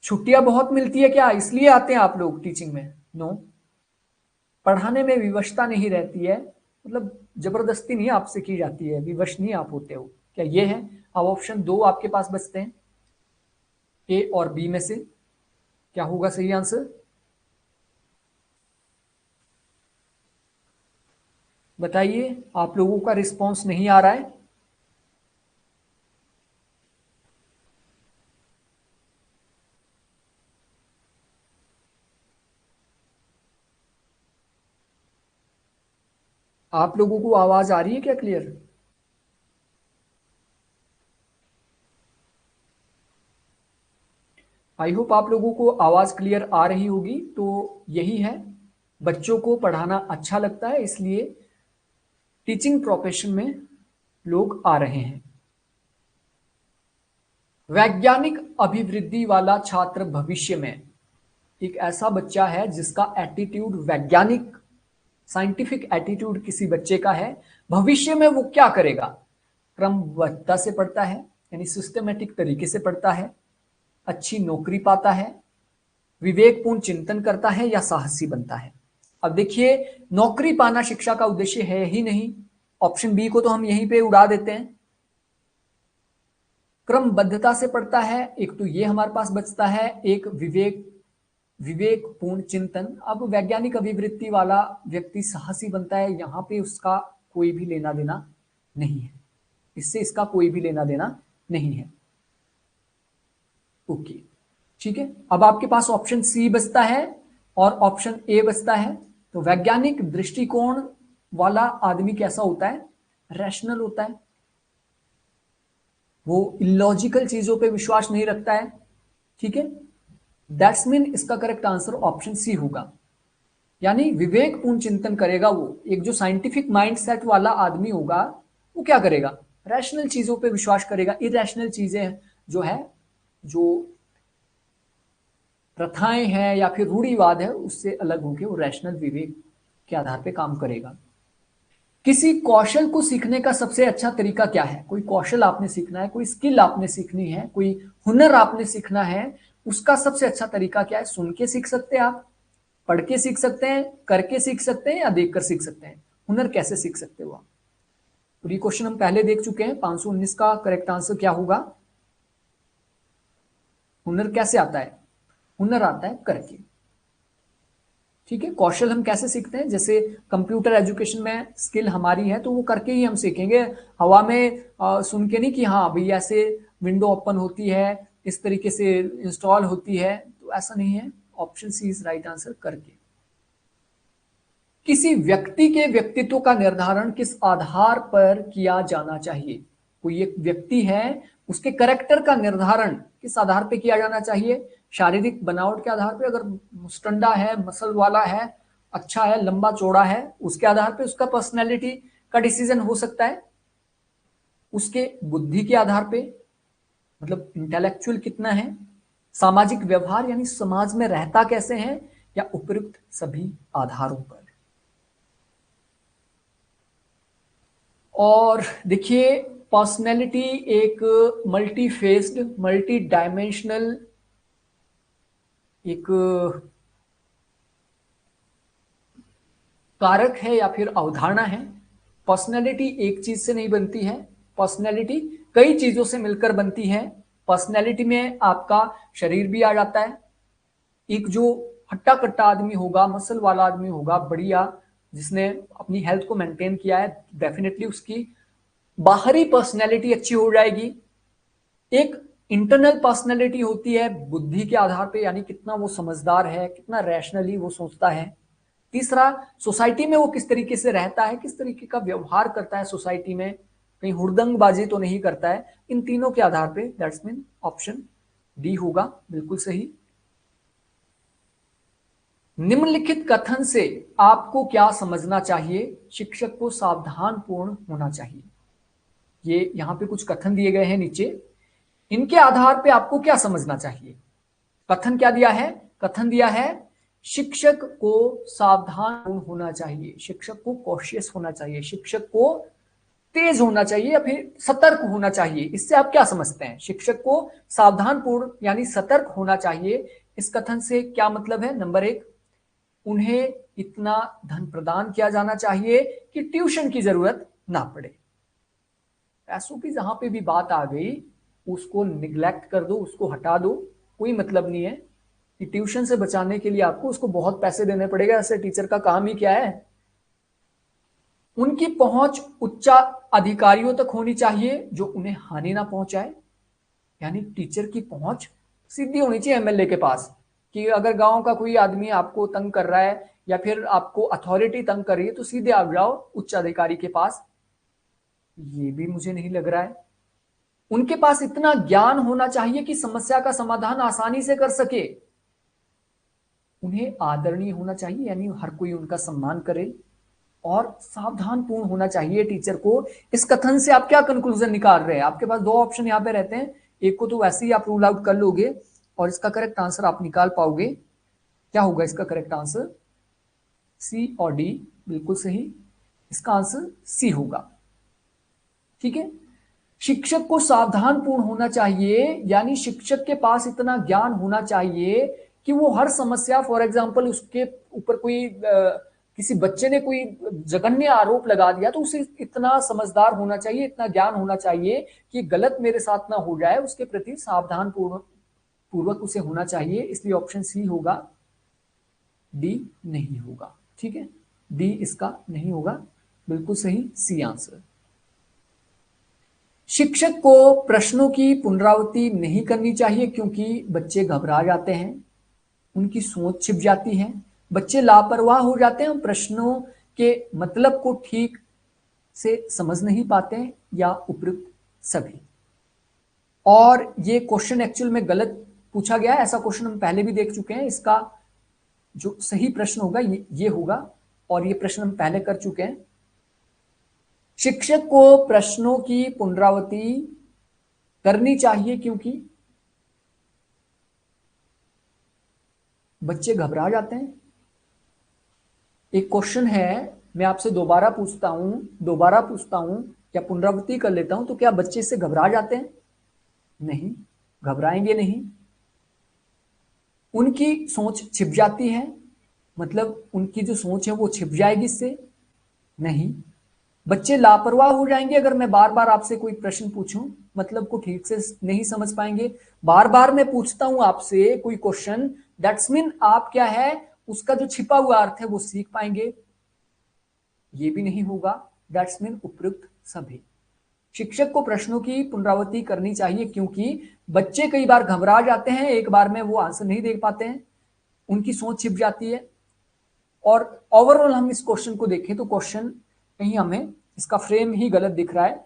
छुट्टियां बहुत मिलती है क्या, इसलिए आते हैं आप लोग टीचिंग में? नो। पढ़ाने में विवशता नहीं रहती है, मतलब जबरदस्ती नहीं आपसे की जाती है, विवश नहीं आप होते हो, क्या ये है? अब ऑप्शन 2 आपके पास बचते हैं, ए और बी में से क्या होगा सही आंसर? बताइए, आप लोगों का रिस्पॉन्स नहीं आ रहा है। आप लोगों को आवाज आ रही है क्या क्लियर? आई होप आप लोगों को आवाज क्लियर आ रही होगी। तो यही है, बच्चों को पढ़ाना अच्छा लगता है, इसलिए टीचिंग प्रोफेशन में लोग आ रहे हैं। वैज्ञानिक अभिवृद्धि वाला छात्र भविष्य में एक ऐसा बच्चा है जिसका एटीट्यूड वैज्ञानिक साइंटिफिक एटीट्यूड किसी बच्चे का है, भविष्य में वो क्या करेगा, क्रमबद्धता से पढ़ता है यानी सिस्टमेटिक तरीके से पढ़ता है, अच्छी नौकरी पाता है, विवेकपूर्ण चिंतन करता है या साहसी बनता है। अब देखिए, नौकरी पाना शिक्षा का उद्देश्य है ही नहीं, ऑप्शन बी को तो हम यहीं पे उड़ा देते हैं। क्रमबद्धता से पढ़ता है, एक तो ये हमारे पास बचता है, एक विवेकपूर्ण चिंतन। अब वैज्ञानिक अभिवृत्ति वाला व्यक्ति साहसी बनता है, यहां पे उसका कोई भी लेना देना नहीं है, इससे इसका कोई भी लेना देना नहीं है। ओके, ठीक है। अब आपके पास ऑप्शन सी बचता है और ऑप्शन ए बचता है। तो वैज्ञानिक दृष्टिकोण वाला आदमी कैसा होता है, रैशनल होता है, वो इलॉजिकल चीजों पे विश्वास नहीं रखता है, ठीक है। दैट्स मीन इसका करेक्ट आंसर ऑप्शन सी होगा, यानी विवेकपूर्ण चिंतन करेगा वो। एक जो साइंटिफिक माइंडसेट वाला आदमी होगा वो क्या करेगा, रैशनल चीजों पे विश्वास करेगा। इरैशनल चीजें जो है, जो प्रथाएं हैं या फिर रूढ़िवाद है, उससे अलग होकर वो रैशनल विवेक के आधार पे काम करेगा। किसी कौशल को सीखने का सबसे अच्छा तरीका क्या है, कोई कौशल आपने सीखना है, कोई स्किल आपने सीखनी है, कोई हुनर आपने सीखना है, उसका सबसे अच्छा तरीका क्या है। सुन के सीख सकते हैं आप, पढ़ के सीख सकते हैं, करके सीख सकते हैं या देखकर सीख सकते हैं। हुनर कैसे सीख सकते हो आप, तो ये क्वेश्चन हम पहले देख चुके हैं। 519 का करेक्ट आंसर क्या होगा, हुनर कैसे आता है, हुनर आता है करके, ठीक है। कौशल हम कैसे सीखते हैं, जैसे कंप्यूटर एजुकेशन में स्किल हमारी है तो वो करके ही हम सीखेंगे, हवा में सुन के नहीं कि हाँ भाई ऐसे विंडो ओपन होती है, इस तरीके से इंस्टॉल होती है, तो ऐसा नहीं है। Option C is right answer, करके। किसी व्यक्ति के व्यक्तित्व का निर्धारण किस आधार पर किया जाना चाहिए, कोई एक व्यक्ति है, उसके कैरेक्टर का निर्धारण किस आधार पर किया जाना चाहिए। शारीरिक बनावट के आधार पे, अगर मुस्टंडा है, मसल वाला है, अच्छा है, लंबा चौड़ा है, उसके आधार पे उसका पर्सनैलिटी का डिसीजन हो सकता है। उसके बुद्धि के आधार पे, मतलब इंटेलेक्चुअल कितना है, सामाजिक व्यवहार यानी समाज में रहता कैसे है, या उपयुक्त सभी आधारों पर। और देखिए, पर्सनैलिटी एक मल्टी फेस्ड, मल्टी डायमेंशनल एक कारक है या फिर अवधारणा है। पर्सनैलिटी एक चीज से नहीं बनती है, पर्सनैलिटी कई चीजों से मिलकर बनती है। पर्सनैलिटी में आपका शरीर भी आ जाता है, एक जो हट्टा कट्टा आदमी होगा, मसल वाला आदमी होगा, बढ़िया, जिसने अपनी हेल्थ को मेंटेन किया है, डेफिनेटली उसकी बाहरी पर्सनैलिटी अच्छी हो जाएगी। एक इंटरनल पर्सनैलिटी होती है बुद्धि के आधार पे, यानी कितना वो समझदार है, कितना रैशनली वो सोचता है। तीसरा, सोसाइटी में वो किस तरीके से रहता है, किस तरीके का व्यवहार करता है सोसाइटी में, कहीं हुड़दंगबाजी तो नहीं करता है। इन तीनों के आधार पे, दैट्स मीन ऑप्शन डी होगा बिल्कुल सही। निम्नलिखित कथन से आपको क्या समझना चाहिए, शिक्षक को सावधान पूर्ण होना चाहिए। ये यहां पे कुछ कथन दिए गए हैं नीचे, इनके आधार पे आपको क्या समझना चाहिए। कथन क्या दिया है, कथन दिया है शिक्षक को सावधान होना चाहिए, शिक्षक को कॉशियस होना चाहिए, शिक्षक को तेज होना चाहिए या फिर सतर्क होना चाहिए। इससे आप क्या समझते हैं, शिक्षक को सावधान पूर्ण यानी सतर्क होना चाहिए, इस कथन से क्या मतलब है। नंबर एक, उन्हें इतना धन प्रदान किया जाना चाहिए कि ट्यूशन की जरूरत ना पड़े। पैसों की जहां पे भी बात आ गई, उसको निग्लेक्ट कर दो, उसको हटा दो, कोई मतलब नहीं है कि ट्यूशन से बचाने के लिए आपको उसको बहुत पैसे देने पड़ेगा, ऐसे टीचर का काम ही क्या है। उनकी पहुंच उच्च अधिकारियों तक होनी चाहिए जो उन्हें हानि ना पहुंचाए, यानी टीचर की पहुंच सीधी होनी चाहिए एमएलए के पास, कि अगर गांव का कोई आदमी आपको तंग कर रहा है या फिर आपको अथॉरिटी तंग कर रही है तो सीधे आप जाओ उच्च अधिकारी के पास, ये भी मुझे नहीं लग रहा है। उनके पास इतना ज्ञान होना चाहिए कि समस्या का समाधान आसानी से कर सके। उन्हें आदरणीय होना चाहिए, यानी हर कोई उनका सम्मान करे, और सावधान पूर्ण होना चाहिए टीचर को। इस कथन से आप क्या कंक्लूजन निकाल रहे हैं, आपके पास दो ऑप्शन यहां पे रहते हैं, एक को तो वैसे ही आप रूल आउट कर लोगे और इसका करेक्ट आंसर आप निकाल पाओगे। क्या होगा इसका करेक्ट आंसर, सी और डी बिल्कुल सही, इसका आंसर सी होगा। ठीक है, शिक्षक को सावधानपूर्ण होना चाहिए, यानी शिक्षक के पास इतना ज्ञान होना चाहिए कि वो हर समस्या, फॉर एग्जाम्पल उसके ऊपर कोई किसी बच्चे ने कोई जघन्य आरोप लगा दिया तो उसे इतना समझदार होना चाहिए, इतना ज्ञान होना चाहिए कि गलत मेरे साथ ना हो जाए, उसके प्रति सावधान पूर्वक उसे होना चाहिए। इसलिए ऑप्शन सी होगा, डी नहीं होगा। ठीक है, डी इसका नहीं होगा, बिल्कुल सही, सी आंसर। शिक्षक को प्रश्नों की पुनरावृत्ति नहीं करनी चाहिए क्योंकि बच्चे घबरा जाते हैं, उनकी सोच छिप जाती है, बच्चे लापरवाह हो जाते हैं, प्रश्नों के मतलब को ठीक से समझ नहीं पाते हैं, या उपयुक्त सभी। और ये क्वेश्चन एक्चुअल में गलत पूछा गया है, ऐसा क्वेश्चन हम पहले भी देख चुके हैं। इसका जो सही प्रश्न होगा ये होगा, और ये प्रश्न हम पहले कर चुके हैं। शिक्षक को प्रश्नों की पुनरावृत्ति करनी चाहिए क्योंकि बच्चे घबरा जाते हैं। एक क्वेश्चन है, मैं आपसे दोबारा पूछता हूं, या पुनरावृत्ति कर लेता हूं, तो क्या बच्चे इससे घबरा जाते हैं? नहीं, घबराएंगे नहीं। उनकी सोच छिप जाती है, मतलब उनकी जो सोच है वो छिप जाएगी इससे? नहीं। बच्चे लापरवाह हो जाएंगे अगर मैं बार बार आपसे कोई प्रश्न पूछूं, मतलब को ठीक से नहीं समझ पाएंगे। बार बार मैं पूछता हूं आपसे कोई क्वेश्चन, दैट्स मीन आप क्या है, उसका जो छिपा हुआ अर्थ है वो सीख पाएंगे, ये भी नहीं होगा। दैट्स मीन उपयुक्त सभी। शिक्षक को प्रश्नों की पुनरावृत्ति करनी चाहिए क्योंकि बच्चे कई बार घबरा जाते हैं, एक बार में वो आंसर नहीं दे पाते हैं, उनकी सोच छिप जाती है। और ओवरऑल हम इस क्वेश्चन को देखें तो क्वेश्चन कहीं हमें इसका फ्रेम ही गलत दिख रहा है।